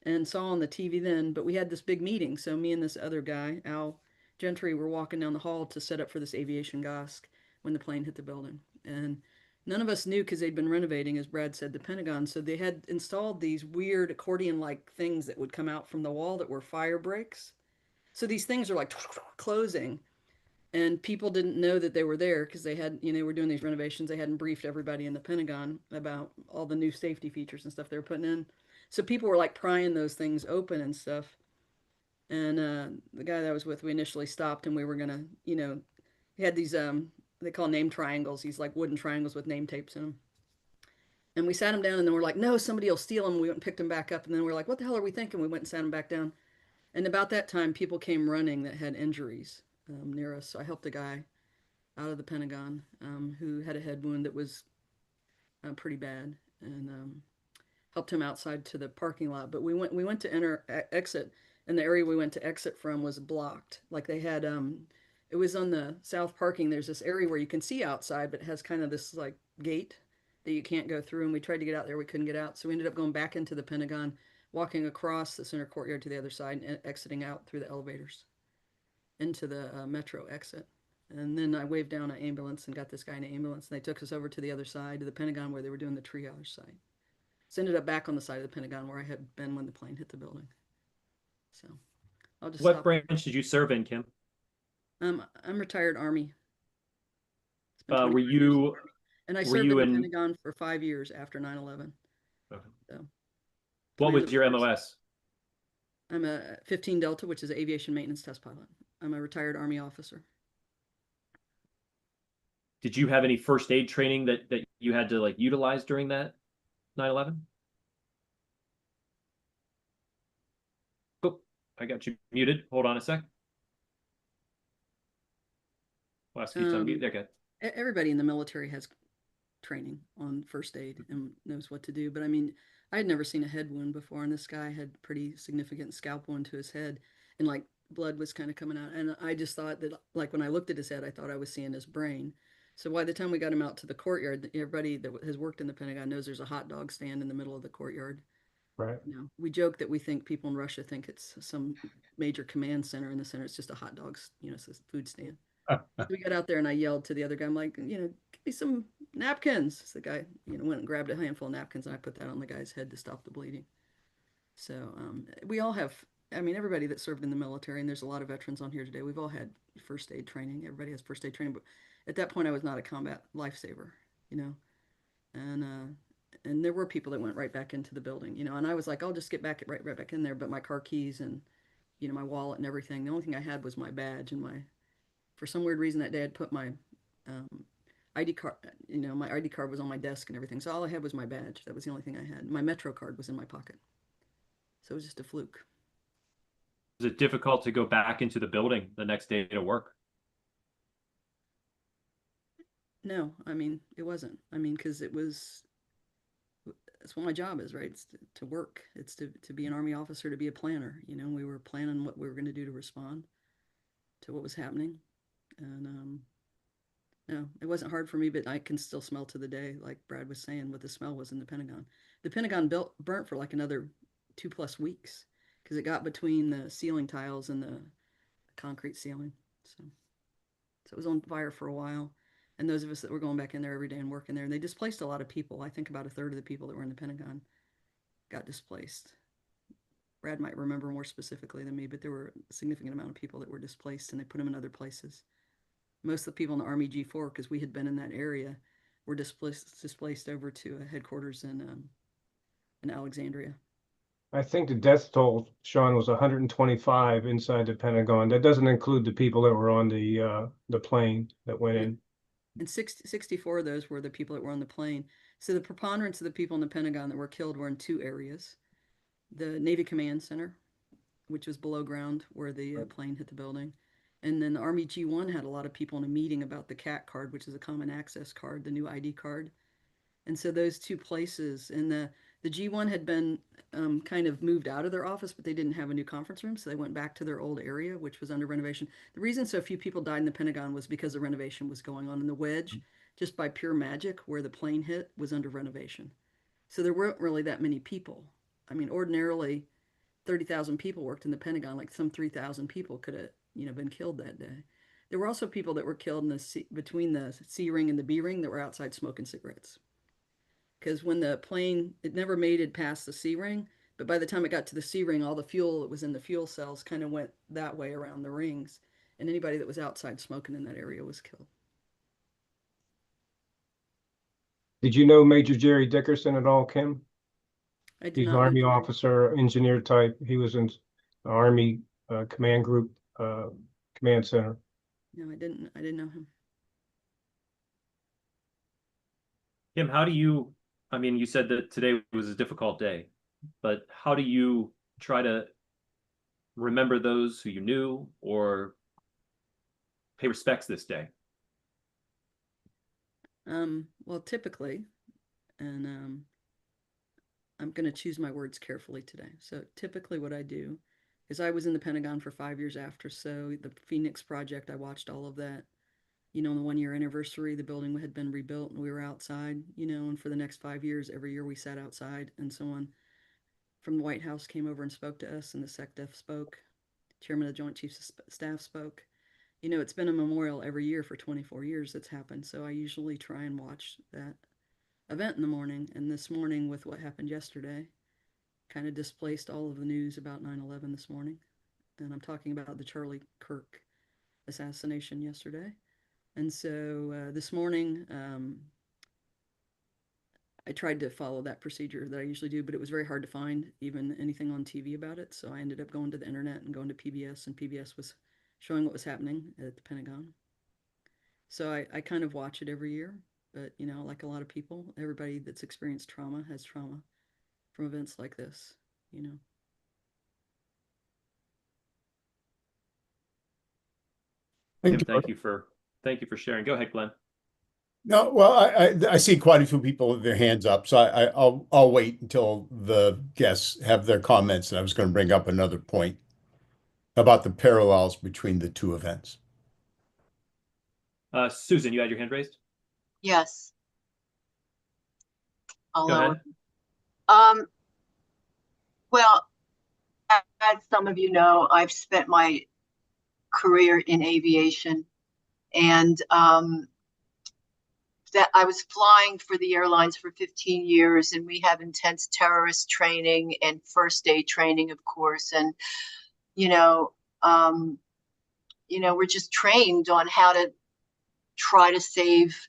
and saw on the TV then, but we had this big meeting. So me and this other guy, Al Gentry, were walking down the hall to set up for this aviation GOSC when the plane hit the building. And none of us knew because they'd been renovating, as Brad said, the Pentagon. So they had installed these weird accordion like things that would come out from the wall that were fire breaks. So these things are like closing. And people didn't know that they were there because they had, you know, they were doing these renovations. They hadn't briefed everybody in the Pentagon about all the new safety features and stuff they were putting in. So people were like prying those things open and stuff. And the guy that I was with, we initially stopped and we were gonna, you know, he had these they call name triangles, these like wooden triangles with name tapes in them. And we sat him down and then we're like, no, somebody will steal them. We went and picked him back up and then we're like, what the hell are we thinking? We went and sat him back down. And about that time, people came running that had injuries near us. So I helped a guy out of the Pentagon who had a head wound that was pretty bad, and helped him outside to the parking lot. But we went to enter exit, and the area we went to exit from was blocked. Like they had it was on the south parking. There's this area where you can see outside, but it has kind of this like gate that you can't go through. And we tried to get out there, we couldn't get out, so we ended up going back into the Pentagon, walking across the center courtyard to the other side, and exiting out through the elevators into the metro exit. And then I waved down an ambulance and got this guy in an ambulance, and they took us over to the other side to the Pentagon where they were doing the triage site. So ended up back on the side of the Pentagon where I had been when the plane hit the building. So I'll just What stop branch there. did you serve in, Kim? I'm retired Army. It's been Were 25 years in the you Army. And I were served in you the in Pentagon for 5 years after 9/11. okay. So What command was your officers. MOS? I'm a 15 Delta, which is an aviation maintenance test pilot. I'm a retired Army officer. Did you have any first aid training that you had to like utilize during that 9/11? Oh, I got you muted. Hold on a sec. I'll ask you to unmute. Um, There, good. Everybody in the military has training on first aid and knows what to do. But I mean, I had never seen a head wound before, and this guy had pretty significant scalp wound to his head, and like blood was kind of coming out. And I just thought that, like, when I looked at his head, I thought I was seeing his brain. So by the time we got him out to the courtyard, everybody that has worked in the Pentagon knows there's a hot dog stand in the middle of the courtyard. Right. You know, we joke that we think people in Russia think it's some major command center in the center. It's just a hot dog, you know, it's a food stand. We got out there and I yelled to the other guy, I'm like, you know, give me some napkins. So the guy, you know, went and grabbed a handful of napkins and I put that on the guy's head to stop the bleeding. So we all have, I mean, everybody that served in the military, and there's a lot of veterans on here today, we've all had first aid training. Everybody has first aid training. But at that point, I was not a combat lifesaver, you know, and there were people that went right back into the building, you know, and I was like, I'll just get back right back in there. But my car keys and, you know, my wallet and everything, the only thing I had was my badge and my, for some weird reason that day I'd put my um, ID card, my ID card was on my desk and everything. So all I had was my badge. That was the only thing I had. My Metro card was in my pocket. So it was just a fluke. Was it difficult to go back into the building the next day to work? No, I mean, it wasn't. I mean, because that's what my job is, right? It's to work. It's to be an Army officer, to be a planner. We were planning what we were going to do to respond to what was happening. And no, it wasn't hard for me, but I can still smell to the day, like Brad was saying, what the smell was in the Pentagon. The Pentagon burnt for like another 2+ weeks because it got between the ceiling tiles and the concrete ceiling. So it was on fire for a while. And those of us that were going back in there every day and working there, and they displaced a lot of people. I think about 1/3 of the people that were in the Pentagon got displaced. Brad might remember more specifically than me, but there were a significant amount of people that were displaced, and they put them in other places. Most of the people in the Army G4, because we had been in that area, were displaced over to a headquarters in Alexandria. I think the death toll, Sean, was 125 inside the Pentagon. That doesn't include the people that were on the plane that went in. And 64 of those were the people that were on the plane. So the preponderance of the people in the Pentagon that were killed were in 2 areas. The Navy Command Center, which was below ground where the plane hit the building. And then the Army G1 had a lot of people in a meeting about the CAT card, which is a common access card, the new ID card. And so those 2 places, and the G1 had been kind of moved out of their office, but they didn't have a new conference room, so they went back to their old area, which was under renovation. The reason so few people died in the Pentagon was because the renovation was going on, and the wedge, just by pure magic, where the plane hit, was under renovation. So there weren't really that many people. I mean, ordinarily, 30,000 people worked in the Pentagon, like some 3,000 people could have been killed that day. There were also people that were killed between the C ring and the B ring that were outside smoking cigarettes. Because when the plane, it never made it past the C ring, but by the time it got to the C ring, all the fuel that was in the fuel cells kind of went that way around the rings, and anybody that was outside smoking in that area was killed. Did you know Major Jerry Dickerson at all, Kim? I did He's an not. Army officer, engineer type. He was in Army Command Group Command Center. No, I didn't know him. Kim, I mean, you said that today was a difficult day, but how do you try to remember those who you knew or pay respects this day? Well, typically, and I'm going to choose my words carefully today. So typically what I do is I was in the Pentagon for 5 years after. So the Phoenix Project, I watched all of that. On the 1-year anniversary, the building had been rebuilt and we were outside, and for the next 5 years, every year we sat outside, and someone from the White House came over and spoke to us, and the SecDef spoke. Chairman of the Joint Chiefs of Staff spoke. It's been a memorial every year for 24 years that's happened. So I usually try and watch that event in the morning. And this morning, with what happened yesterday, kind of displaced all of the news about 9/11 this morning. And I'm talking about the Charlie Kirk assassination yesterday. And so this morning, I tried to follow that procedure that I usually do, but it was very hard to find even anything on TV about it. So I ended up going to the internet and going to PBS, and PBS was showing what was happening at the Pentagon. So I kind of watch it every year, but like a lot of people, everybody that's experienced trauma has trauma from events like this. Kim, thank you for sharing. Go ahead, Glenn. No, well, I see quite a few people with their hands up, so I'll wait until the guests have their comments. And I was going to bring up another point about the parallels between the 2 events. Susan, you had your hand raised? Yes. Go ahead. Well, as some of you know, I've spent my career in aviation, and that I was flying for the airlines for 15 years, and we have intense terrorist training and first aid training, of course. And, we're just trained on how to try to save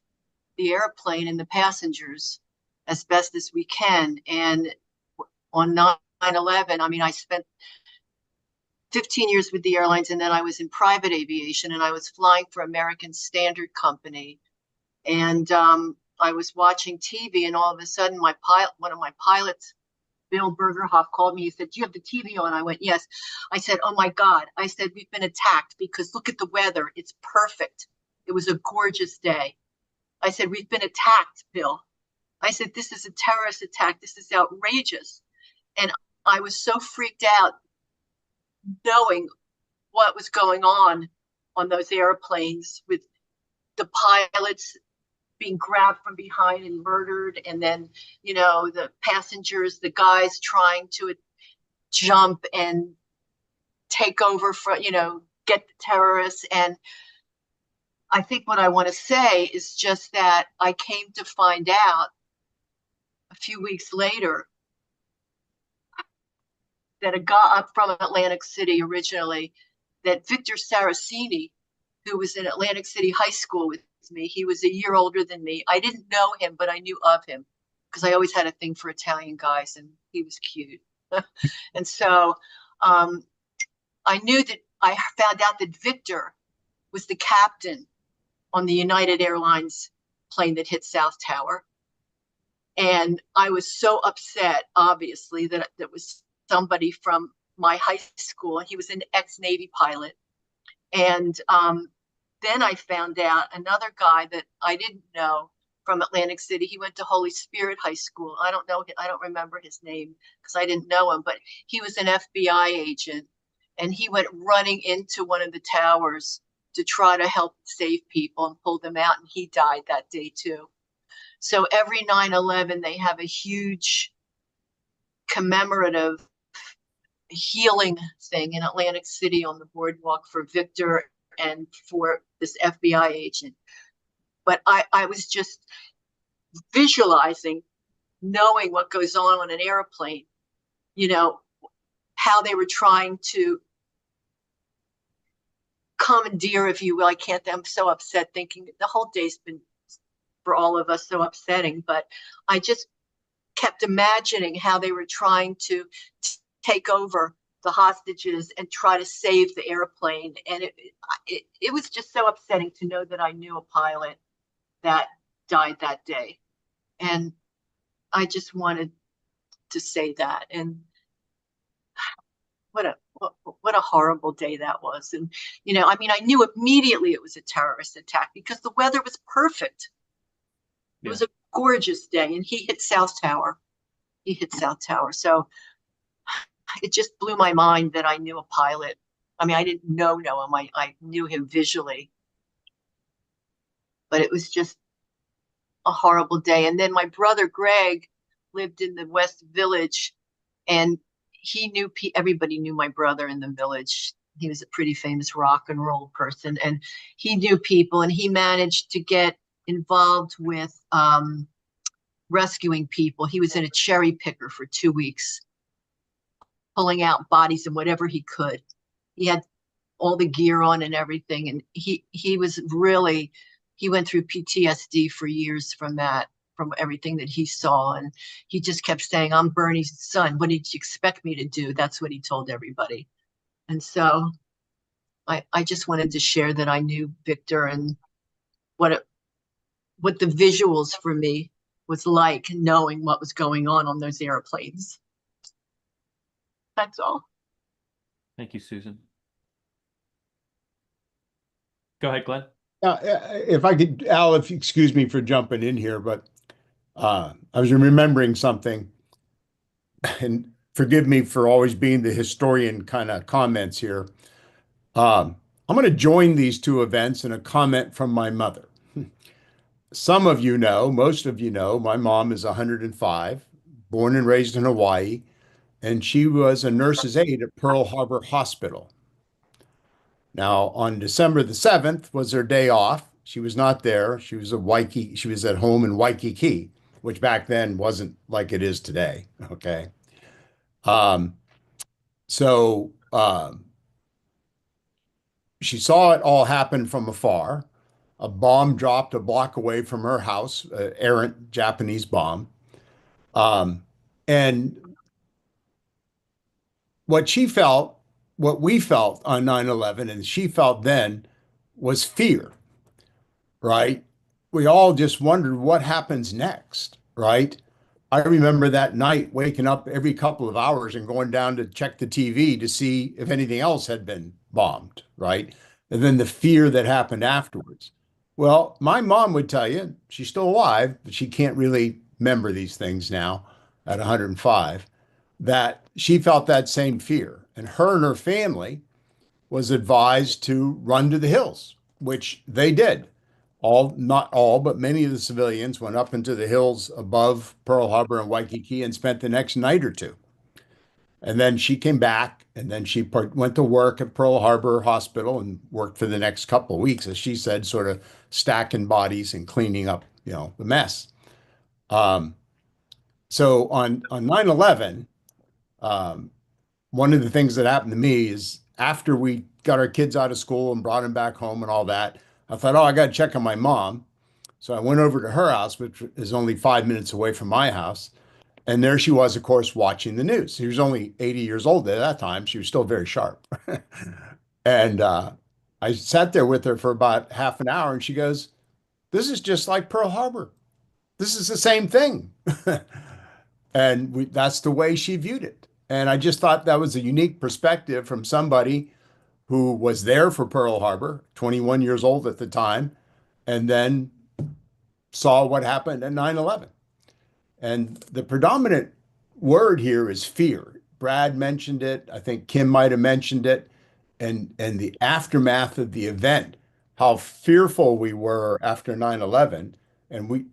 the airplane and the passengers as best as we can. And on 9/11, I mean, I spent 15 years with the airlines, and then I was in private aviation, and I was flying for American Standard Company. And I was watching TV, and all of a sudden, one of my pilots, Bill Bergerhoff, called me. He said, "Do you have the TV on?" I went, "Yes." I said, "Oh my God." I said, "We've been attacked because look at the weather. It's perfect. It was a gorgeous day." I said, "We've been attacked, Bill." I said, "This is a terrorist attack. This is outrageous." And I was so freaked out knowing what was going on those airplanes with the pilots being grabbed from behind and murdered. And then, the passengers, the guys trying to jump and take over for, get the terrorists. And I think what I want to say is just that I came to find out a few weeks later that a guy up from Atlantic City originally, that Victor Saraceni, who was in Atlantic City High School with me, he was a year older than me. I didn't know him, but I knew of him because I always had a thing for Italian guys, and he was cute. And so I knew that I found out that Victor was the captain on the United Airlines plane that hit South Tower. And I was so upset, obviously, that was somebody from my high school. He was an ex-Navy pilot. And then I found out another guy that I didn't know from Atlantic City. He went to Holy Spirit High School. I don't remember his name because I didn't know him, but he was an FBI agent. And he went running into one of the towers to try to help save people and pull them out. And he died that day too. So every 9/11, they have a huge commemorative healing thing in Atlantic City on the boardwalk for Victor and for this FBI agent. But I was just visualizing, knowing what goes on an airplane, how they were trying to commandeer, if you will. I'm so upset thinking the whole day's been for all of us so upsetting, but I just kept imagining how they were trying to take over the hostages and try to save the airplane. And it was just so upsetting to know that I knew a pilot that died that day. And I just wanted to say that. And what a horrible day that was. And, I knew immediately it was a terrorist attack because the weather was perfect. It was a gorgeous day, and he hit South Tower. So it just blew my mind that I knew a pilot. I didn't know him. I knew him visually. But it was just a horrible day. And then my brother Greg lived in the West Village, and everybody knew my brother in the village. He was a pretty famous rock and roll person, and he knew people, and he managed to get involved with rescuing people. He was in a cherry picker for 2 weeks, pulling out bodies and whatever he could. He had all the gear on and everything, and he went through PTSD for years from everything that he saw. And he just kept saying, "I'm Bernie's son. What did you expect me to do?" That's what he told everybody. And so I just wanted to share that I knew Victor and what the visuals for me was like, knowing what was going on those airplanes. That's all. Thank you, Susan. Go ahead, Glenn. If I could, Al, if you excuse me for jumping in here, but I was remembering something, and forgive me for always being the historian kind of comments here. I'm going to join these two events in a comment from my mother. Some of you know, most of you know, my mom is 105, born and raised in Hawaii, and she was a nurse's aide at Pearl Harbor Hospital. Now, on December the 7th was her day off. She was not there. She was at home in Waikiki, which back then wasn't like it is today. Okay. So she saw it all happen from afar. A bomb dropped a block away from her house, an errant Japanese bomb. And what we felt on 9/11, and she felt then, was fear, right? we all just wondered what happens next, right? I remember that night waking up every couple of hours and going down to check the TV to see if anything else had been bombed, right? And then the fear that happened afterwards. Well, my mom would tell you, she's still alive, but she can't really remember these things now at 105, that she felt that same fear. And her family was advised to run to the hills, which they did. All, not all, but many of the civilians went up into the hills above Pearl Harbor and Waikiki and spent the next night or two. And then she came back and then she went to work at Pearl Harbor Hospital and worked for the next couple of weeks, as she said, sort of stacking bodies and cleaning up, the mess. Um, so on 9/11, um, one of the things that happened to me is after we got our kids out of school and brought them back home and all that, I thought, oh, I got to check on my mom. So I went over to her house, which is only 5 minutes away from my house. And there she was, of course, watching the news. She was only 80 years old at that time. She was still very sharp. And I sat there with her for about half an hour and she goes, this is just like Pearl Harbor. This is the same thing. And that's the way she viewed it. And I just thought that was a unique perspective from somebody who was there for Pearl Harbor, 21 years old at the time, and then saw what happened at 9/11. And the predominant word here is fear. Brad mentioned it. I think Kim might have mentioned it. And the aftermath of the event, how fearful we were after 9/11. And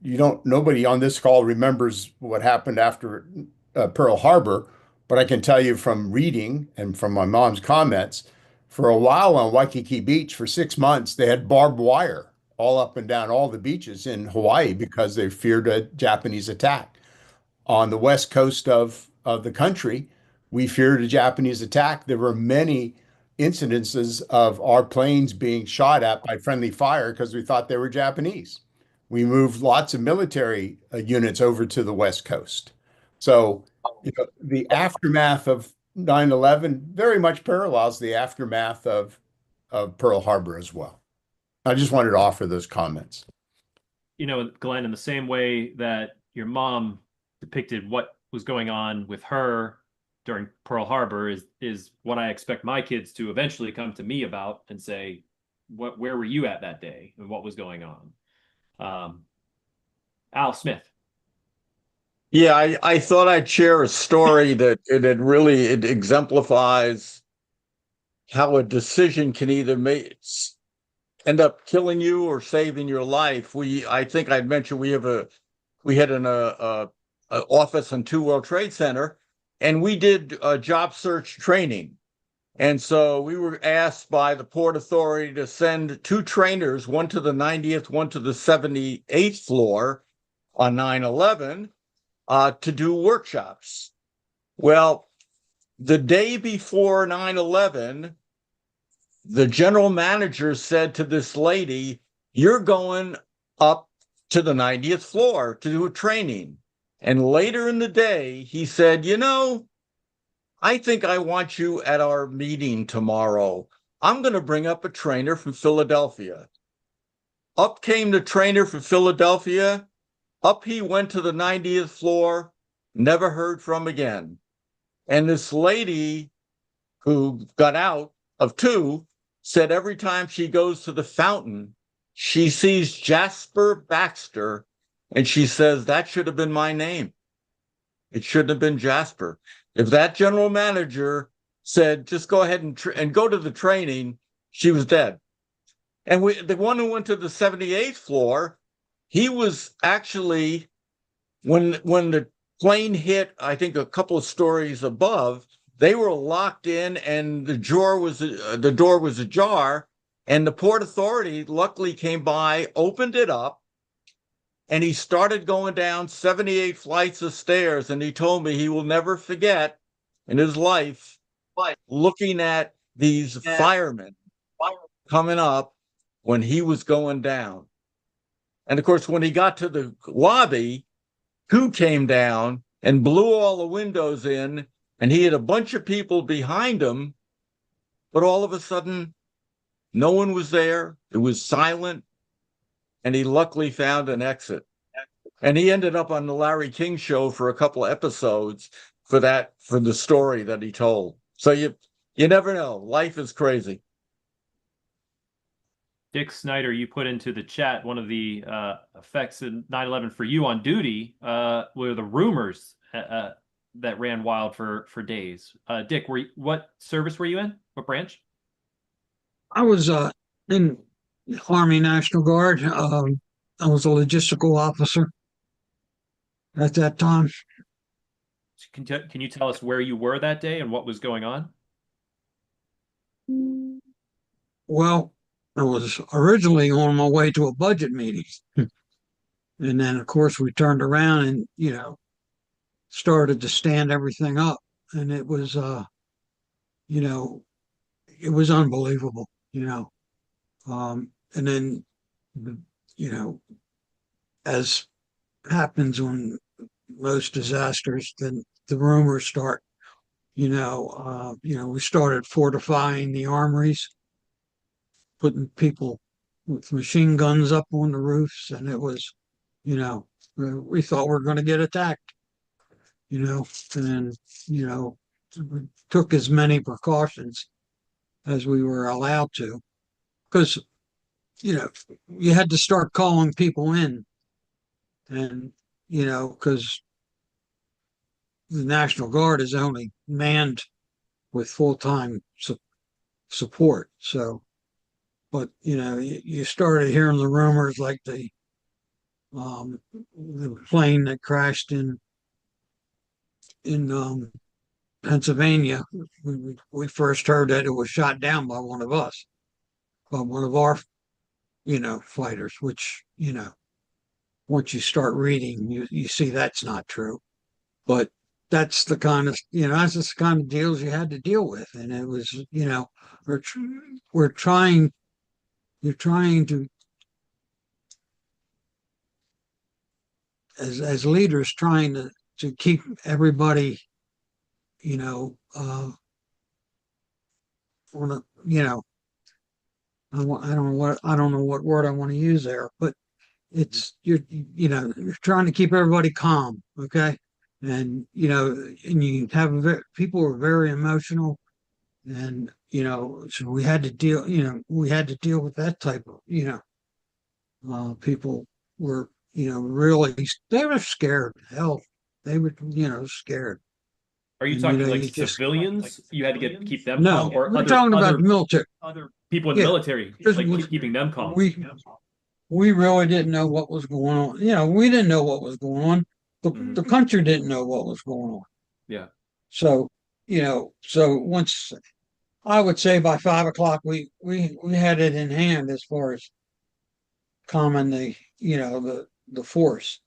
nobody on this call remembers what happened after Pearl Harbor, but I can tell you from reading and from my mom's comments, for a while on Waikiki Beach, for 6 months, they had barbed wire all up and down all the beaches in Hawaii because they feared a Japanese attack. On the west coast of the country, we feared a Japanese attack. There were many incidences of our planes being shot at by friendly fire because we thought they were Japanese. We moved lots of military units over to the west coast. So, the aftermath of 9/11 very much parallels the aftermath of Pearl Harbor as well. I just wanted to offer those comments. Glenn, in the same way that your mom depicted what was going on with her during Pearl Harbor is what I expect my kids to eventually come to me about and say, where were you at that day and what was going on? Al Smith. Yeah, I thought I'd share a story that it exemplifies how a decision can either end up killing you or saving your life. I think I'd mentioned we had an office on 2 World Trade Center, and we did job search training. And so we were asked by the Port Authority to send 2 trainers, one to the 90th, one to the 78th floor on 9/11 to do workshops. Well, the day before 9/11, the general manager said to this lady, you're going up to the 90th floor to do a training. And later in the day, he said, I think I want you at our meeting tomorrow. I'm going to bring up a trainer from Philadelphia. Up came the trainer from Philadelphia. Up he went to the 90th floor, never heard from again. And this lady who got out of 2 said every time she goes to the fountain, she sees Jasper Baxter, and she says, that should have been my name. It shouldn't have been Jasper. If that general manager said, just go ahead and go to the training, she was dead. And the one who went to the 78th floor, he was actually, when the plane hit, I think a couple of stories above, they were locked in and the door was ajar, and the Port Authority luckily came by, opened it up, and he started going down 78 flights of stairs. And he told me he will never forget in his life looking at these firemen coming up when he was going down. And of course, when he got to the lobby, 2 came down and blew all the windows in, and he had a bunch of people behind him, but all of a sudden, no one was there. It was silent. and he luckily found an exit. And he ended up on the Larry King show for a couple of episodes for the story that he told. So you never know. Life is crazy. Dick Snyder, you put into the chat one of the effects in 9/11 for you on duty were the rumors that ran wild for days. Dick, what service were you in? What branch? I was in Army National Guard. I was a logistical officer at that time. Can you tell us where you were that day and what was going on? Well, I was originally on my way to a budget meeting. And then, of course, we turned around and, started to stand everything up. And it was, it was unbelievable, And then, you know, as happens on most disasters, then the rumors start. We started fortifying the armories, putting people with machine guns up on the roofs, and it was, we thought we were going to get attacked, and we took as many precautions as we were allowed to, because you had to start calling people in, and because the National Guard is only manned with full-time support. So, but you started hearing the rumors like the plane that crashed in Pennsylvania. We first heard that it was shot down by one of us, by one of our fighters. Which once you start reading, you see that's not true. But that's the kind of that's the kind of deals you had to deal with, and it was we're trying you're trying to, as leaders, trying to keep everybody on a I don't know what word I want to use there, but it's you're trying to keep everybody calm, okay? And and you have people are very emotional, and so we had to deal with that type of people were really, they were scared. Hell, they were scared. Are you And, talking like you just civilians? You had to keep them no, calm, or we're talking about the military. other people in the Yeah, military, because like keeping them calm? we really didn't know what was going on. We didn't know what was going on. The country didn't know what was going on. Yeah. So so once, I would say by 5 o'clock, we had it in hand as far as calming the force.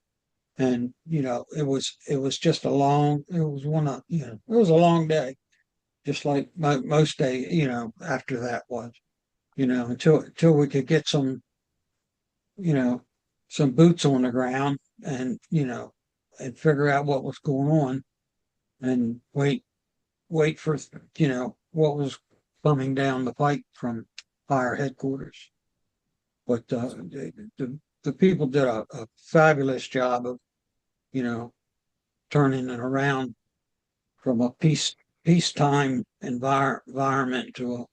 And it was just it was a long day, just like most day after that was, until we could get some boots on the ground, and and figure out what was going on, and wait for what was coming down the pike from higher headquarters. But the people did a fabulous job of turning it around from a peacetime environment to a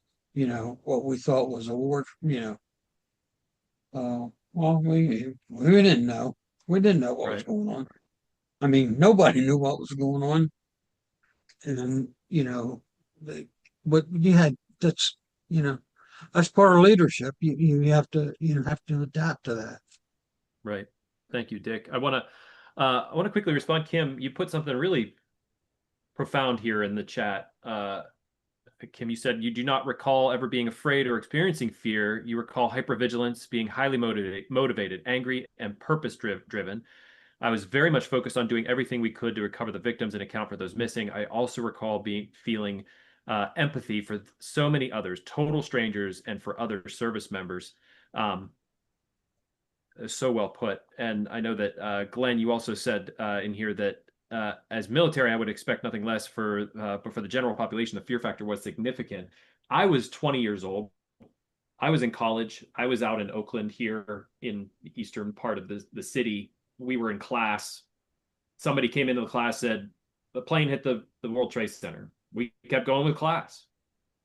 what we thought was a war. Well, we didn't know. We didn't know what was going on. I mean, nobody knew what was going on, and but you had that's part of leadership. You have to adapt to that. Right. Thank you, Dick. I want to quickly respond. Kim, you put something really profound here in the chat. Kim, you said you do not recall ever being afraid or experiencing fear. You recall hypervigilance, being highly motivated, angry, and purpose-driven. I was very much focused on doing everything we could to recover the victims and account for those missing. I also recall feeling empathy for so many others, total strangers, and for other service members. So well put. And I know that Glenn, you also said in here that as military, I would expect nothing less but for the general population, the fear factor was significant. I was 20 years old. I was in college. I was out in Oakland here in the eastern part of the city. We were in class. Somebody came into the class, said, the plane hit the World Trade Center. We kept going with class.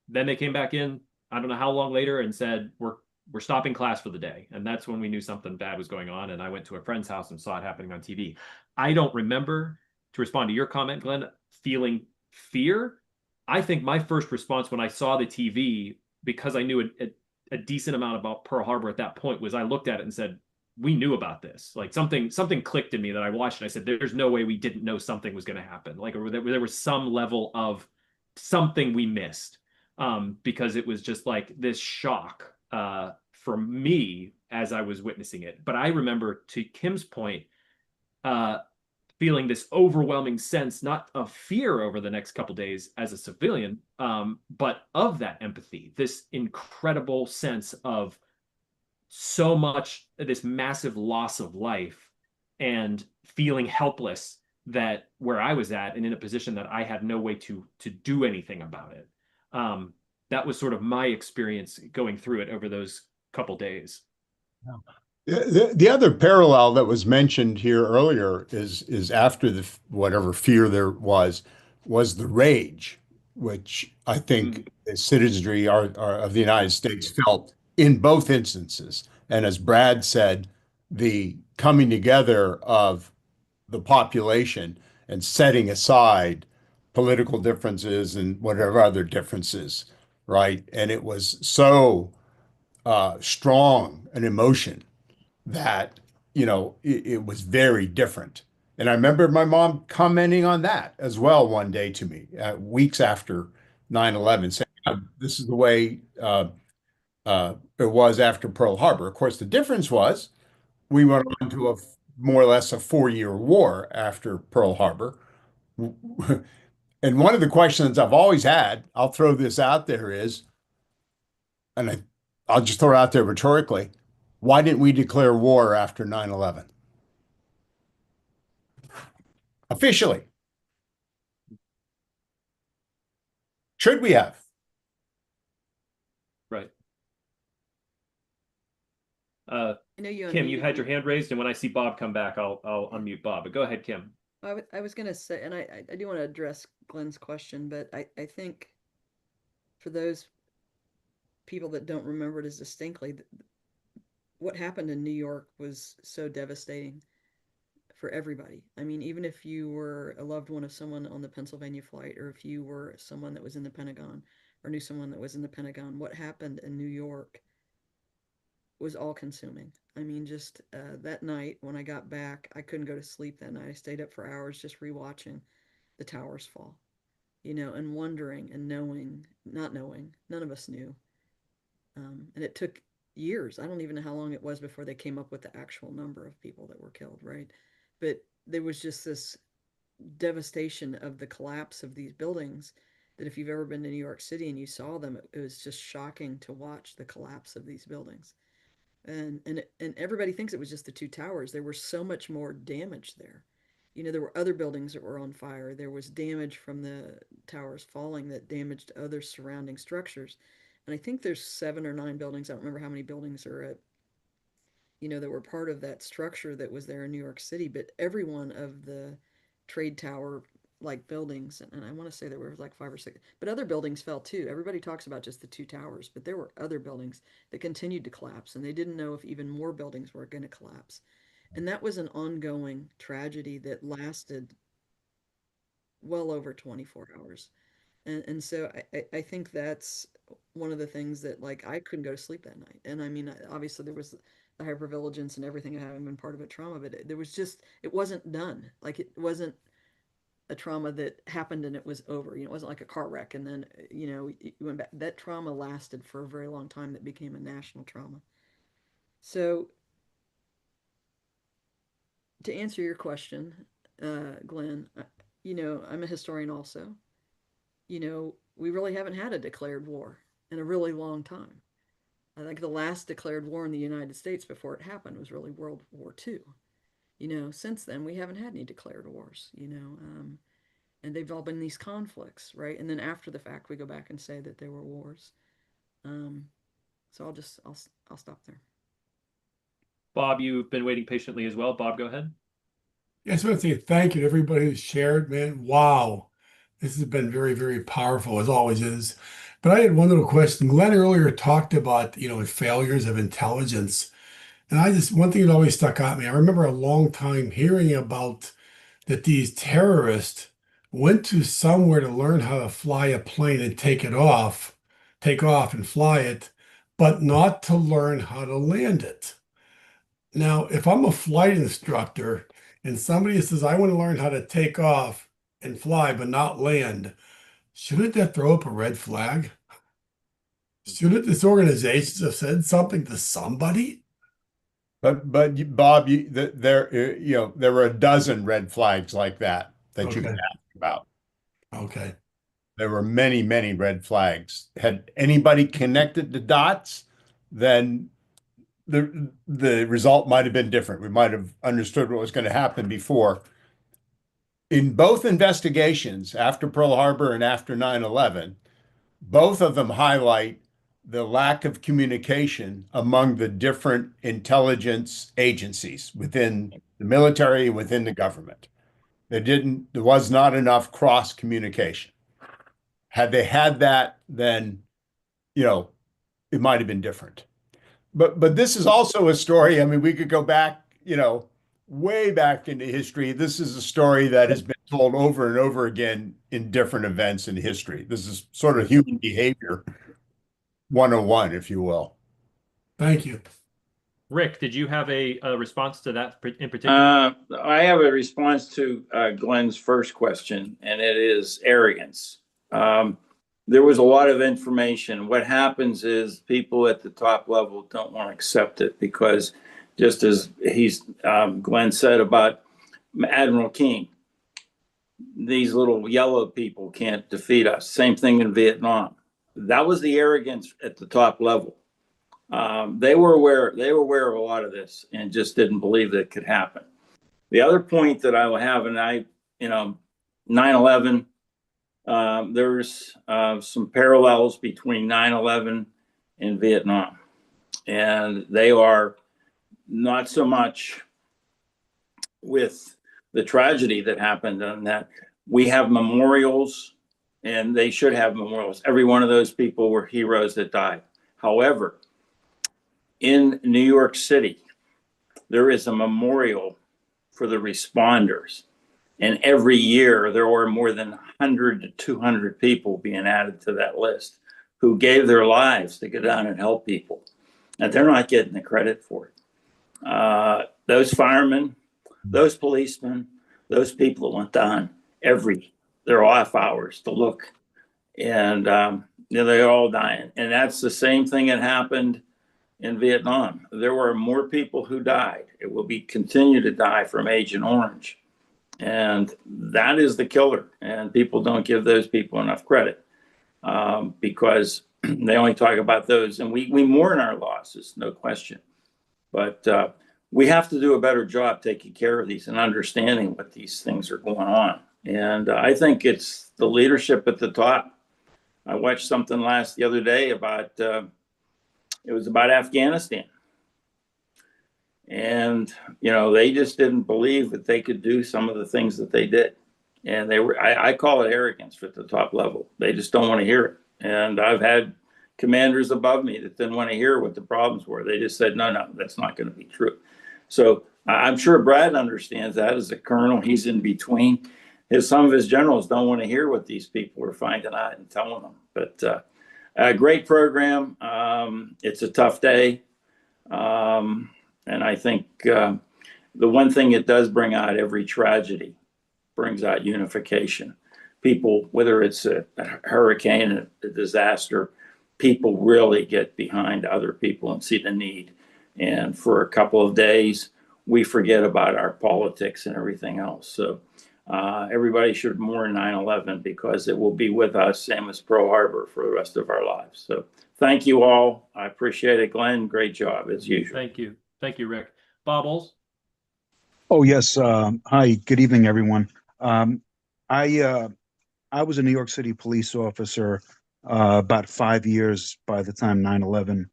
Then they came back in, I don't know how long later, and said, we're stopping class for the day. And that's when we knew something bad was going on. And I went to a friend's house and saw it happening on TV. I don't remember, to respond to your comment, Glenn, feeling fear. I think my first response when I saw the TV, because I knew a decent amount about Pearl Harbor at that point, was I looked at it and said, we knew about this. Like something clicked in me that I watched and I said, there's no way we didn't know something was going to happen. Like there was some level of something we missed, because it was just like this shock for me as I was witnessing it. But I remember, to Kim's point, uh, feeling this overwhelming sense, not of fear over the next couple days as a civilian, but of that empathy, this incredible sense of so much, this massive loss of life, and feeling helpless, that where I was at and in a position that I had no way to do anything about it. That was sort of my experience going through it over those couple days. The other parallel that was mentioned here earlier is after the whatever fear there was the rage, which I think the citizenry of the United States felt in both instances. And as Brad said, the coming together of the population and setting aside political differences and whatever other differences, right? And it was so strong an emotion that, it was very different. And I remember my mom commenting on that as well one day to me, weeks after 9/11, saying, this is the way it was after Pearl Harbor. Of course, the difference was we went on to more or less a 4-year war after Pearl Harbor. And one of the questions I've always had, I'll throw this out there is, I'll just throw it out there rhetorically, why didn't we declare war after 9/11? Officially. Should we have? Right. I know you Kim, you unmuted had me. your hand raised, and when I see Bob come back, I'll unmute Bob. But go ahead, Kim. I was going to say, and I do want to address Glenn's question, but I think for those people that don't remember it as distinctly, what happened in New York was so devastating for everybody. I mean, even if you were a loved one of someone on the Pennsylvania flight, or if you were someone that was in the Pentagon or knew someone that was in the Pentagon, what happened in New York was all consuming. I mean, just that night when I got back, I couldn't go to sleep that night. I stayed up for hours just rewatching the towers fall, and wondering and knowing, not knowing, none of us knew. And it took years. I don't even know how long it was before they came up with the actual number of people that were killed, right? But there was just this devastation of the collapse of these buildings that if you've ever been to New York City and you saw them, it was just shocking to watch the collapse of these buildings. And everybody thinks it was just the two towers. There was so much more damage there. There were other buildings that were on fire. There was damage from the towers falling that damaged other surrounding structures. And I think there's 7 or 9 buildings. I don't remember how many buildings are at, that were part of that structure that was there in New York City. But every one of the trade tower like buildings, and I want to say there were like 5 or 6, but other buildings fell too. Everybody talks about just the two towers, but there were other buildings that continued to collapse, and they didn't know if even more buildings were going to collapse. And that was an ongoing tragedy that lasted well over 24 hours. And so I think that's one of the things that, like, I couldn't go to sleep that night. And I mean, obviously there was the hypervigilance and everything having been part of a trauma, but there was just, it wasn't done. Like, it wasn't a trauma that happened and it was over. It wasn't like a car wreck and then, you went back. That trauma lasted for a very long time. That became a national trauma. So to answer your question, Glenn, I'm a historian also. We really haven't had a declared war in a really long time. I think the last declared war in the United States before it happened was really World War II. Since then we haven't had any declared wars. And they've all been these conflicts, right? And then after the fact, we go back and say that there were wars. Um, So I'll stop there. Bob, you've been waiting patiently as well. Bob, go ahead. Yeah, I just want to say thank you to everybody who's shared, man. Wow. This has been very, very powerful, as always is. But I had one little question. Glenn earlier talked about, failures of intelligence. And one thing that always stuck out me, I remember a long time hearing about that these terrorists went to somewhere to learn how to fly a plane and take off and fly it, but not to learn how to land it. Now, if I'm a flight instructor and somebody says, I want to learn how to take off and fly, but not land, shouldn't that throw up a red flag? Shouldn't this organization have said something to somebody? But Bob, there were a dozen red flags like that you Okay. can ask about. Okay. There were many, many red flags. Had anybody connected the dots, then the result might have been different. We might have understood what was going to happen before. In both investigations, after Pearl Harbor and after 9/11, both of them highlight the lack of communication among the different intelligence agencies within the military, within the government. There was not enough cross communication. Had they had that, then, it might have been different. But this is also a story. I mean, we could go back, way back into history. This is a story that has been told over and over again in different events in history. This is sort of human behavior 101, if you will. Thank you. Rick, did you have a response to that in particular? I have a response to Glenn's first question, and it is arrogance. There was a lot of information. What happens is people at the top level don't want to accept it because, just as Glenn said about Admiral King, these little yellow people can't defeat us. Same thing in Vietnam. That was the arrogance at the top level. They were aware of a lot of this and just didn't believe that it could happen. The other point that I will have, and 9/11, there's some parallels between 9/11 and Vietnam, and they are not so much with the tragedy that happened on that. We have memorials, and they should have memorials. Every one of those people were heroes that died. However, in New York City, there is a memorial for the responders. And every year there were more than 100 to 200 people being added to that list who gave their lives to go down and help people. And they're not getting the credit for it. Those firemen, those policemen, those people that went down their off hours to look. And they're all dying. And that's the same thing that happened in Vietnam. There were more people who died. It will continue to die from Agent Orange. And that is the killer. And people don't give those people enough credit because they only talk about those. And we mourn our losses, no question. But we have to do a better job taking care of these and understanding what these things are going on. And I think it's the leadership at the top. I watched something the other day about, it was about Afghanistan. And, they just didn't believe that they could do some of the things that they did. And I call it arrogance at the top level. They just don't want to hear it. And I've had commanders above me that didn't want to hear what the problems were. They just said, no, that's not going to be true. So I'm sure Brad understands that as a colonel. He's in between. Some of his generals don't want to hear what these people are finding out and telling them. But a great program. It's a tough day. And I think the one thing it does bring out, every tragedy brings out unification. People, whether it's a hurricane, a disaster, people really get behind other people and see the need. And for a couple of days, we forget about our politics and everything else. So everybody should mourn 9/11 because it will be with us, same as Pearl Harbor, for the rest of our lives. So thank you all. I appreciate it. Glenn, great job as usual. Thank you. Thank you, Rick. Bobbles? Oh, yes. Hi, good evening, everyone. I was a New York City police officer about 5 years by the time 9/11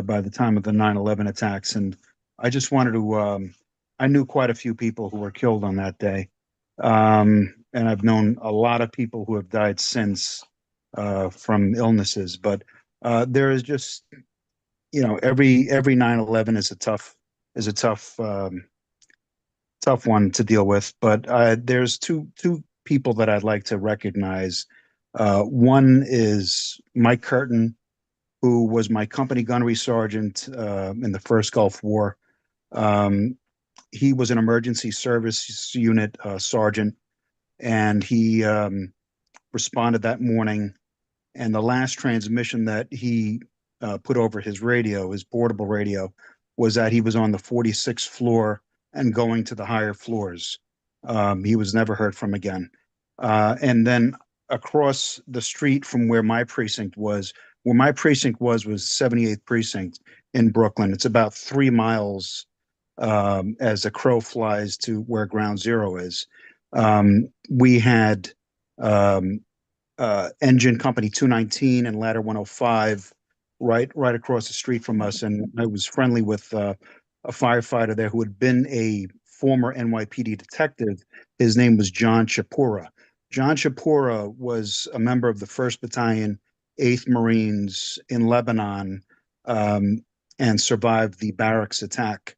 by the time of the 9/11 attacks. And I just wanted to, I knew quite a few people who were killed on that day. And I've known a lot of people who have died since from illnesses. But there is just, every 9/11 is a tough one to deal with. But there's two people that I'd like to recognize. One is Mike Curtin, who was my company gunnery sergeant in the first Gulf War. He was an emergency service unit sergeant, and he responded that morning. And the last transmission that he put over his radio, his portable radio, was that he was on the 46th floor and going to the higher floors. He was never heard from again. And then across the street from where my precinct was 78th precinct in Brooklyn. It's about 3 miles as a crow flies to where Ground Zero is. We had Engine Company 219 and Ladder 105 right across the street from us, and I was friendly with a firefighter there who had been a former NYPD detective. His name was John Chapura. John Chapura was a member of the 1st Battalion, 8th Marines in Lebanon, and survived the barracks attack.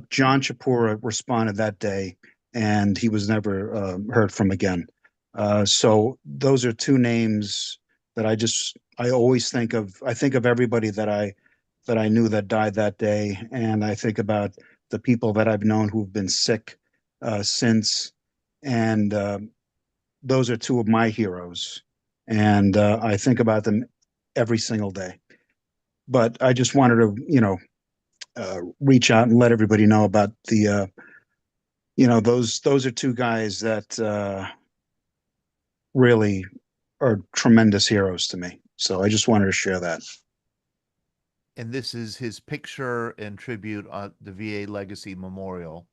John Chapura responded that day, and he was never heard from again. So those are two names that I always think of. I think of everybody that I knew that died that day, and I think about the people that I've known who've been sick since, and those are two of my heroes, and I think about them every single day. But I just wanted to, reach out and let everybody know about the, those are two guys that really are tremendous heroes to me. So I just wanted to share that. And this is his picture and tribute on the VA Legacy Memorial.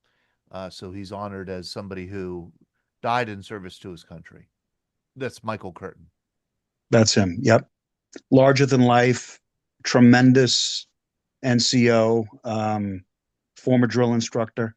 So he's honored as somebody who died in service to his country. That's Michael Curtin. That's him. Yep. Larger than life, tremendous NCO, former drill instructor,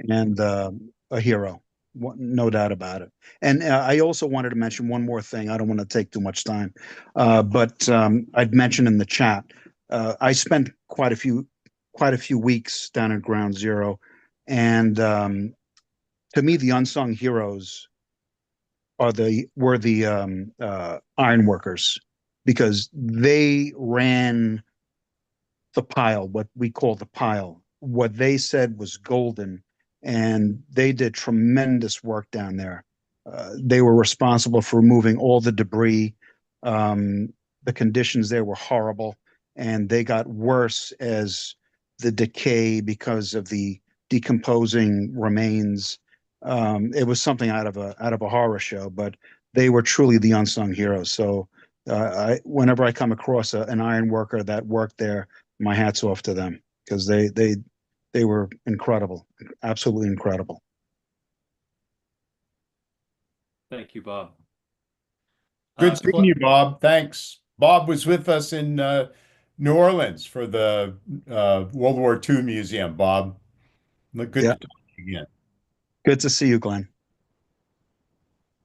and a hero. No doubt about it. And I also wanted to mention one more thing. I don't want to take too much time, but I'd mentioned in the chat, I spent quite a few weeks down at Ground Zero, and to me, the unsung heroes were the iron workers, because they ran the pile, what we call the pile. What they said was golden, and they did tremendous work down there. They were responsible for removing all the debris. The conditions there were horrible, and they got worse as the decay because of the decomposing remains. It was something out of a horror show, but they were truly the unsung heroes. So whenever I come across an iron worker that worked there, my hat's off to them, because they were incredible, absolutely incredible. Thank you, Bob. Good seeing you, Bob. Thanks. Bob was with us in New Orleans for the World War II Museum. Bob, good to talk to you again. Good to see you, Glenn.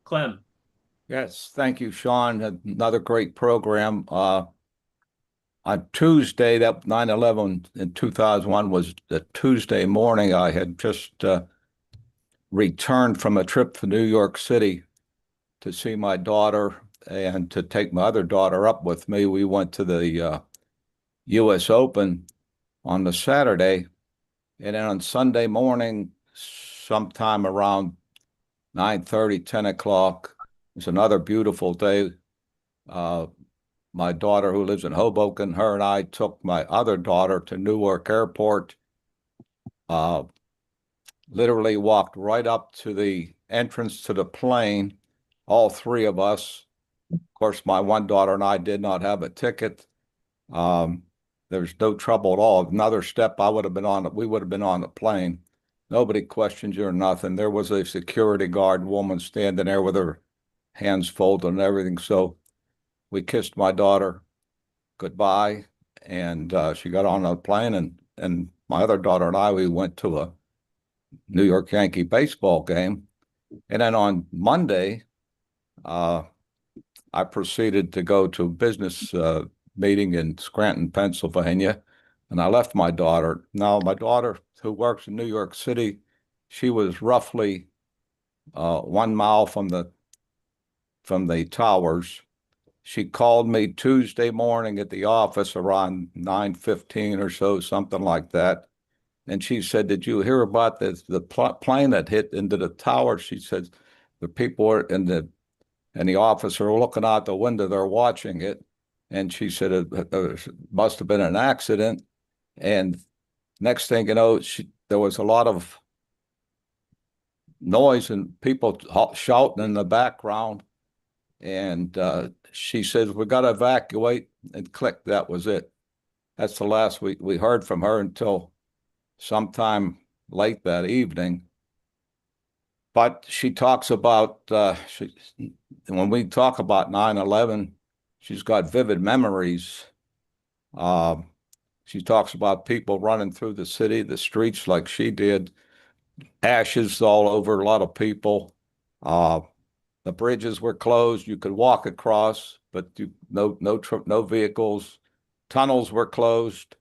Clem. Yes, thank you, Sean. Another great program. On Tuesday, that 9/11 in 2001 was the Tuesday morning. I had just returned from a trip to New York City to see my daughter and to take my other daughter up with me. We went to the U.S. Open on the Saturday, and then on Sunday morning, sometime around 9:30, 10 o'clock, it was another beautiful day. My daughter, who lives in Hoboken, her and I took my other daughter to Newark Airport, literally walked right up to the entrance to the plane, all three of us. Of course, my one daughter and I did not have a ticket. There's no trouble at all. Another step, we would have been on the plane. Nobody questioned you or nothing. There was a security guard woman standing there with her hands folded and everything. So we kissed my daughter goodbye, and she got on a plane, and my other daughter and I, we went to a New York Yankee baseball game. And then on Monday, I proceeded to go to a business meeting in Scranton, Pennsylvania, and I left my daughter. Now, my daughter, who works in New York City, she was roughly 1 mile from the towers. She called me Tuesday morning at the office around 9:15 or so, something like that. And she said, "Did you hear about the plane that hit into the tower?" She said, "The people are in the office are looking out the window, they're watching it." And she said it must have been an accident. And next thing you know, there was a lot of noise and people shouting in the background. And she says, "We got to evacuate," and click, that was it. That's the last we heard from her until sometime late that evening. But she talks about, when we talk about 9/11, she's got vivid memories. She talks about people running through the city, the streets like she did, ashes all over a lot of people. The bridges were closed. You could walk across, but no vehicles. Tunnels were closed.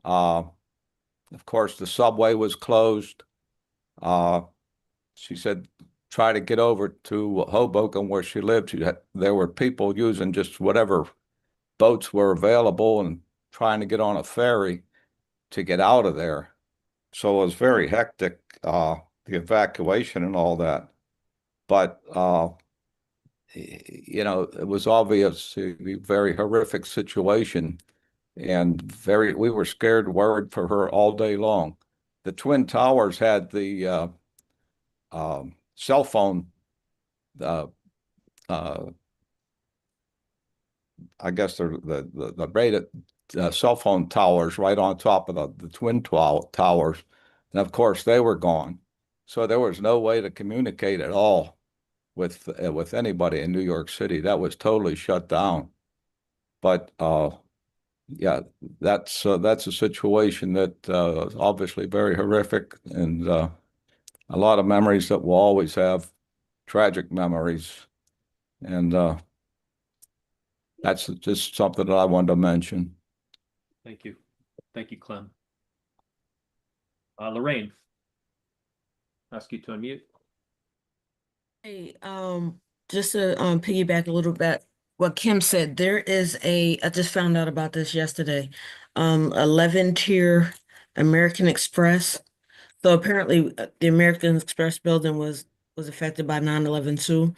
Of course, the subway was closed. She said, try to get over to Hoboken where she lived. There were people using just whatever boats were available and trying to get on a ferry to get out of there. So it was very hectic, the evacuation and all that. But, it was obviously a very horrific situation, and we were scared, worried for her all day long. The Twin Towers had the cell phone, I guess they're the rated cell phone towers right on top of the Twin Towers. And of course, they were gone. So there was no way to communicate at all with anybody in New York City. That was totally shut down. But yeah, that's a situation that is obviously very horrific, and a lot of memories that we'll always have, tragic memories. And that's just something that I wanted to mention. Thank you. Thank you, Clem. Lorraine, ask you to unmute. Hey, just to piggyback a little bit what Kim said, I just found out about this yesterday, 11-tier American Express. So apparently the American Express building was affected by 9/11 too,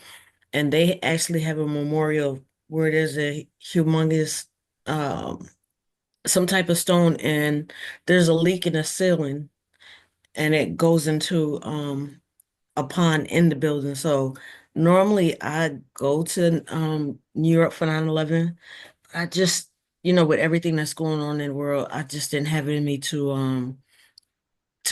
and they actually have a memorial where there's a humongous some type of stone, and there's a leak in the ceiling, and it goes into a pond in the building. So normally I go to New York for 9/11. I just, with everything that's going on in the world, I just didn't have it in me to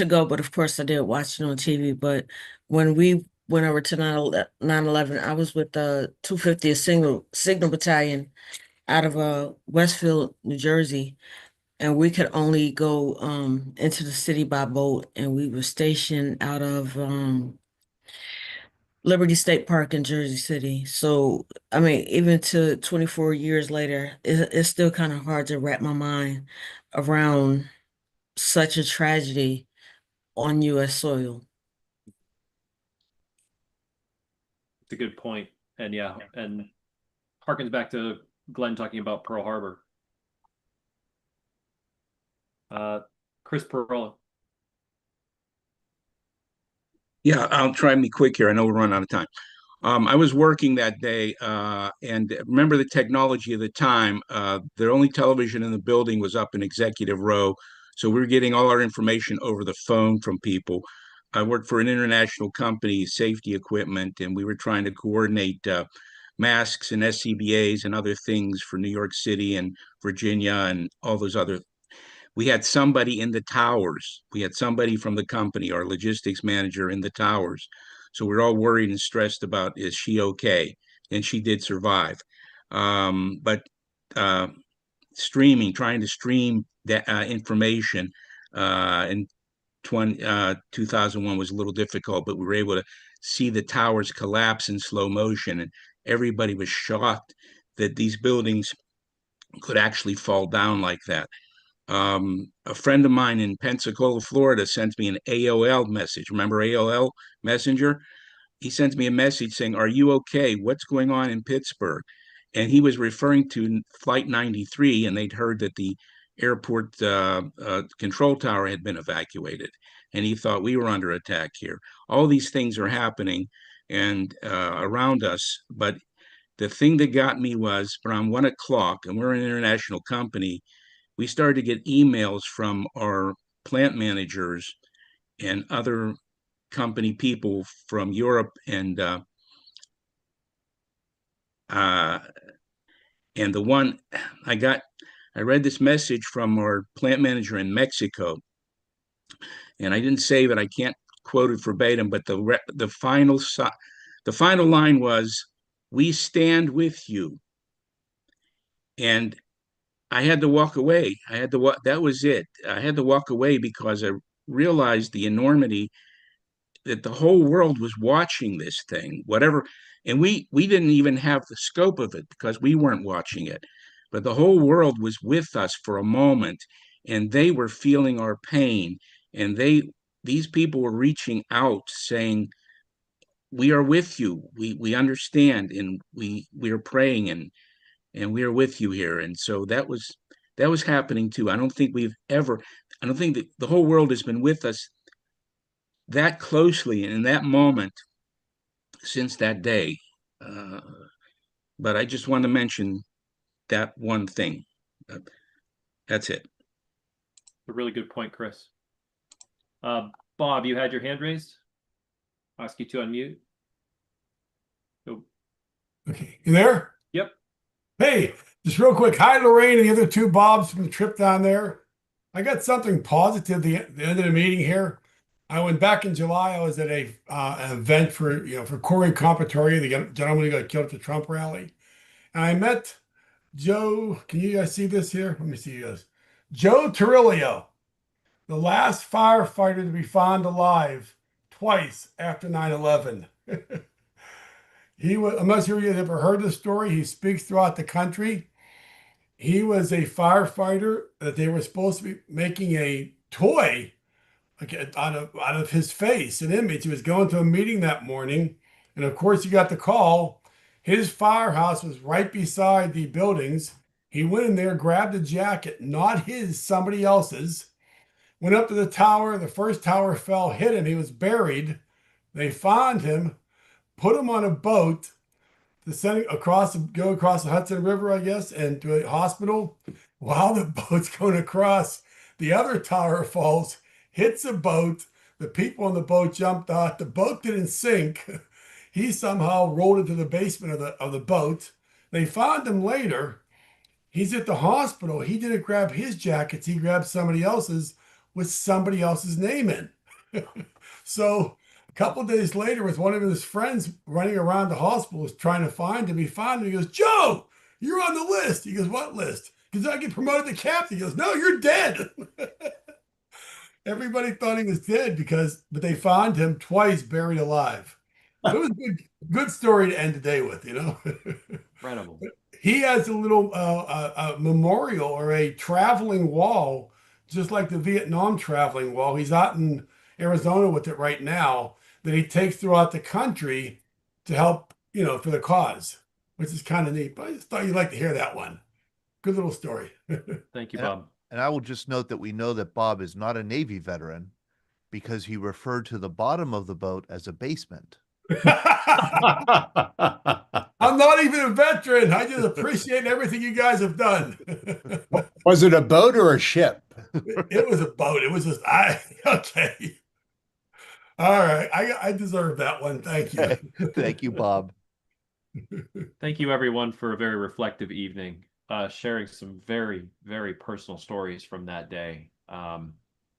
go. But of course I did watch it on TV. But when we went over to 9/11, I was with the 250th Signal Battalion out of Westfield, New Jersey. And we could only go into the city by boat, and we were stationed out of Liberty State Park in Jersey City. So, I mean, even to 24 years later, it's still kind of hard to wrap my mind around such a tragedy on U.S. soil. It's a good point. And yeah, and harkens back to Glenn talking about Pearl Harbor. Chris Perrella. Yeah, I'll try and be quick here. I know we're running out of time. I was working that day, and remember the technology of the time. The only television in the building was up in executive row, so we were getting all our information over the phone from people. I worked for an international company, safety equipment, and we were trying to coordinate masks and SCBAs and other things for New York City and Virginia and all those other. We had somebody in the towers. We had somebody from the company, our logistics manager in the towers. So we're all worried and stressed about, is she okay? And she did survive. But trying to stream that information. In 2001 was a little difficult, but we were able to see the towers collapse in slow motion, and everybody was shocked that these buildings could actually fall down like that. A friend of mine in Pensacola, Florida, sent me an AOL message. Remember AOL Messenger? He sends me a message saying, "Are you okay? What's going on in Pittsburgh?" And he was referring to Flight 93, and they'd heard that the airport control tower had been evacuated, and he thought we were under attack here. All these things are happening and around us, but the thing that got me was around 1 o'clock, and we're an international company, we started to get emails from our plant managers and other company people from Europe and the one I read this message from our plant manager in Mexico, and I didn't save it. I can't quote it verbatim, but the final line was, "We stand with you." And I had to walk away. That was it. I had to walk away because I realized the enormity that the whole world was watching this thing, whatever. And we didn't even have the scope of it because we weren't watching it. But the whole world was with us for a moment, and they were feeling our pain. And these people were reaching out saying, "We are with you. We understand, and we are praying, and we are with you here." And so that was happening too. I don't think that the whole world has been with us that closely and in that moment since that day. But I just want to mention that one thing. That's it. A really good point, Chris. Bob, you had your hand raised. I'll ask you to unmute. Oh. Okay, you there? Yep. Hey, just real quick. Hi, Lorraine and the other two Bobs from the trip down there. I got something positive at the end of the meeting here. I went back in July. I was at an event for Corey Compatoria, the gentleman who got killed at the Trump rally, and I met Joe. Can you guys see this here? Let me see you guys. Joe Torillo, the last firefighter to be found alive twice after 9/11. He was, I'm not sure you've ever heard the story. He speaks throughout the country. He was a firefighter that they were supposed to be making a toy like out of his face, an image. He was going to a meeting that morning, and of course, he got the call. His firehouse was right beside the buildings. He went in there, grabbed a jacket, not his, somebody else's. Went up to the tower. The first tower fell, hit him. He was buried. They found him, put him on a boat to send go across the Hudson River, I guess, and to a hospital. While the boat's going across, the other tower falls, hits a boat. The people on the boat jumped out. The boat didn't sink. He somehow rolled into the basement of the boat. They found him later. He's at the hospital. He didn't grab his jackets. He grabbed somebody else's with somebody else's name in. So a couple of days later, with one of his friends running around the hospital, was trying to find him. He found him. He goes, "Joe, you're on the list." He goes, "What list?" Because I get promoted to captain. He goes, "No, you're dead." Everybody thought he was dead but they found him twice buried alive. So it was a good story to end the day with, Incredible. He has a little memorial or a traveling wall, just like the Vietnam traveling wall. He's out in Arizona with it right now, that he takes throughout the country to help, for the cause, which is kind of neat. But I just thought you'd like to hear that one. Good little story. Thank you, Bob. And I will just note that we know that Bob is not a Navy veteran because he referred to the bottom of the boat as a basement. I'm not even a veteran. I just appreciate everything you guys have done. Was it a boat or a ship? It was a boat. It was just okay. All right. I deserve that one. Thank you. Thank you, Bob. Thank you, everyone, for a very reflective evening, sharing some very, very personal stories from that day.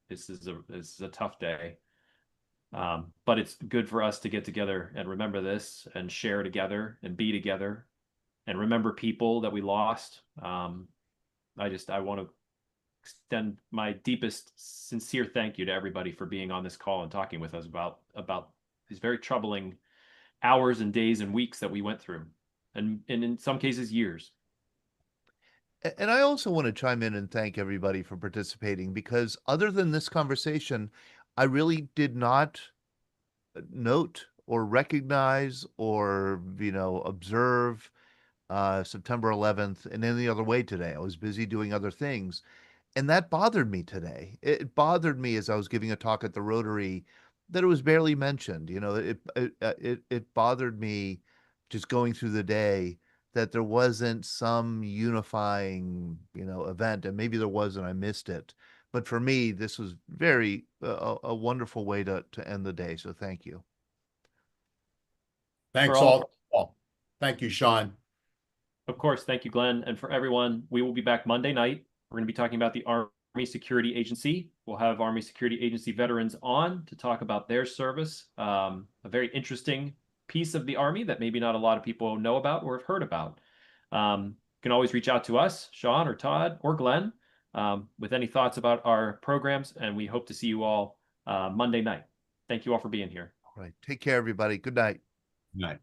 This is a tough day, but it's good for us to get together and remember this and share together and be together and remember people that we lost. I want to extend my deepest, sincere thank you to everybody for being on this call and talking with us about these very troubling hours and days and weeks that we went through, and in some cases years. And I also want to chime in and thank everybody for participating, because other than this conversation, I really did not note or recognize or, observe September 11th in any other way today. I was busy doing other things. And that bothered me today. It bothered me as I was giving a talk at the Rotary that it was barely mentioned. It bothered me just going through the day that there wasn't some unifying, event, and maybe there was and I missed it. But for me, this was very a wonderful way to end the day. So thank you. Thanks all. Thank you, Sean. Of course, thank you, Glenn. And for everyone, we will be back Monday night. We're going to be talking about the Army Security Agency. We'll have Army Security Agency veterans on to talk about their service, a very interesting piece of the Army that maybe not a lot of people know about or have heard about. You can always reach out to us, Sean or Todd or Glenn, with any thoughts about our programs, and we hope to see you all Monday night. Thank you all for being here. All right. Take care, everybody. Good night. Good night.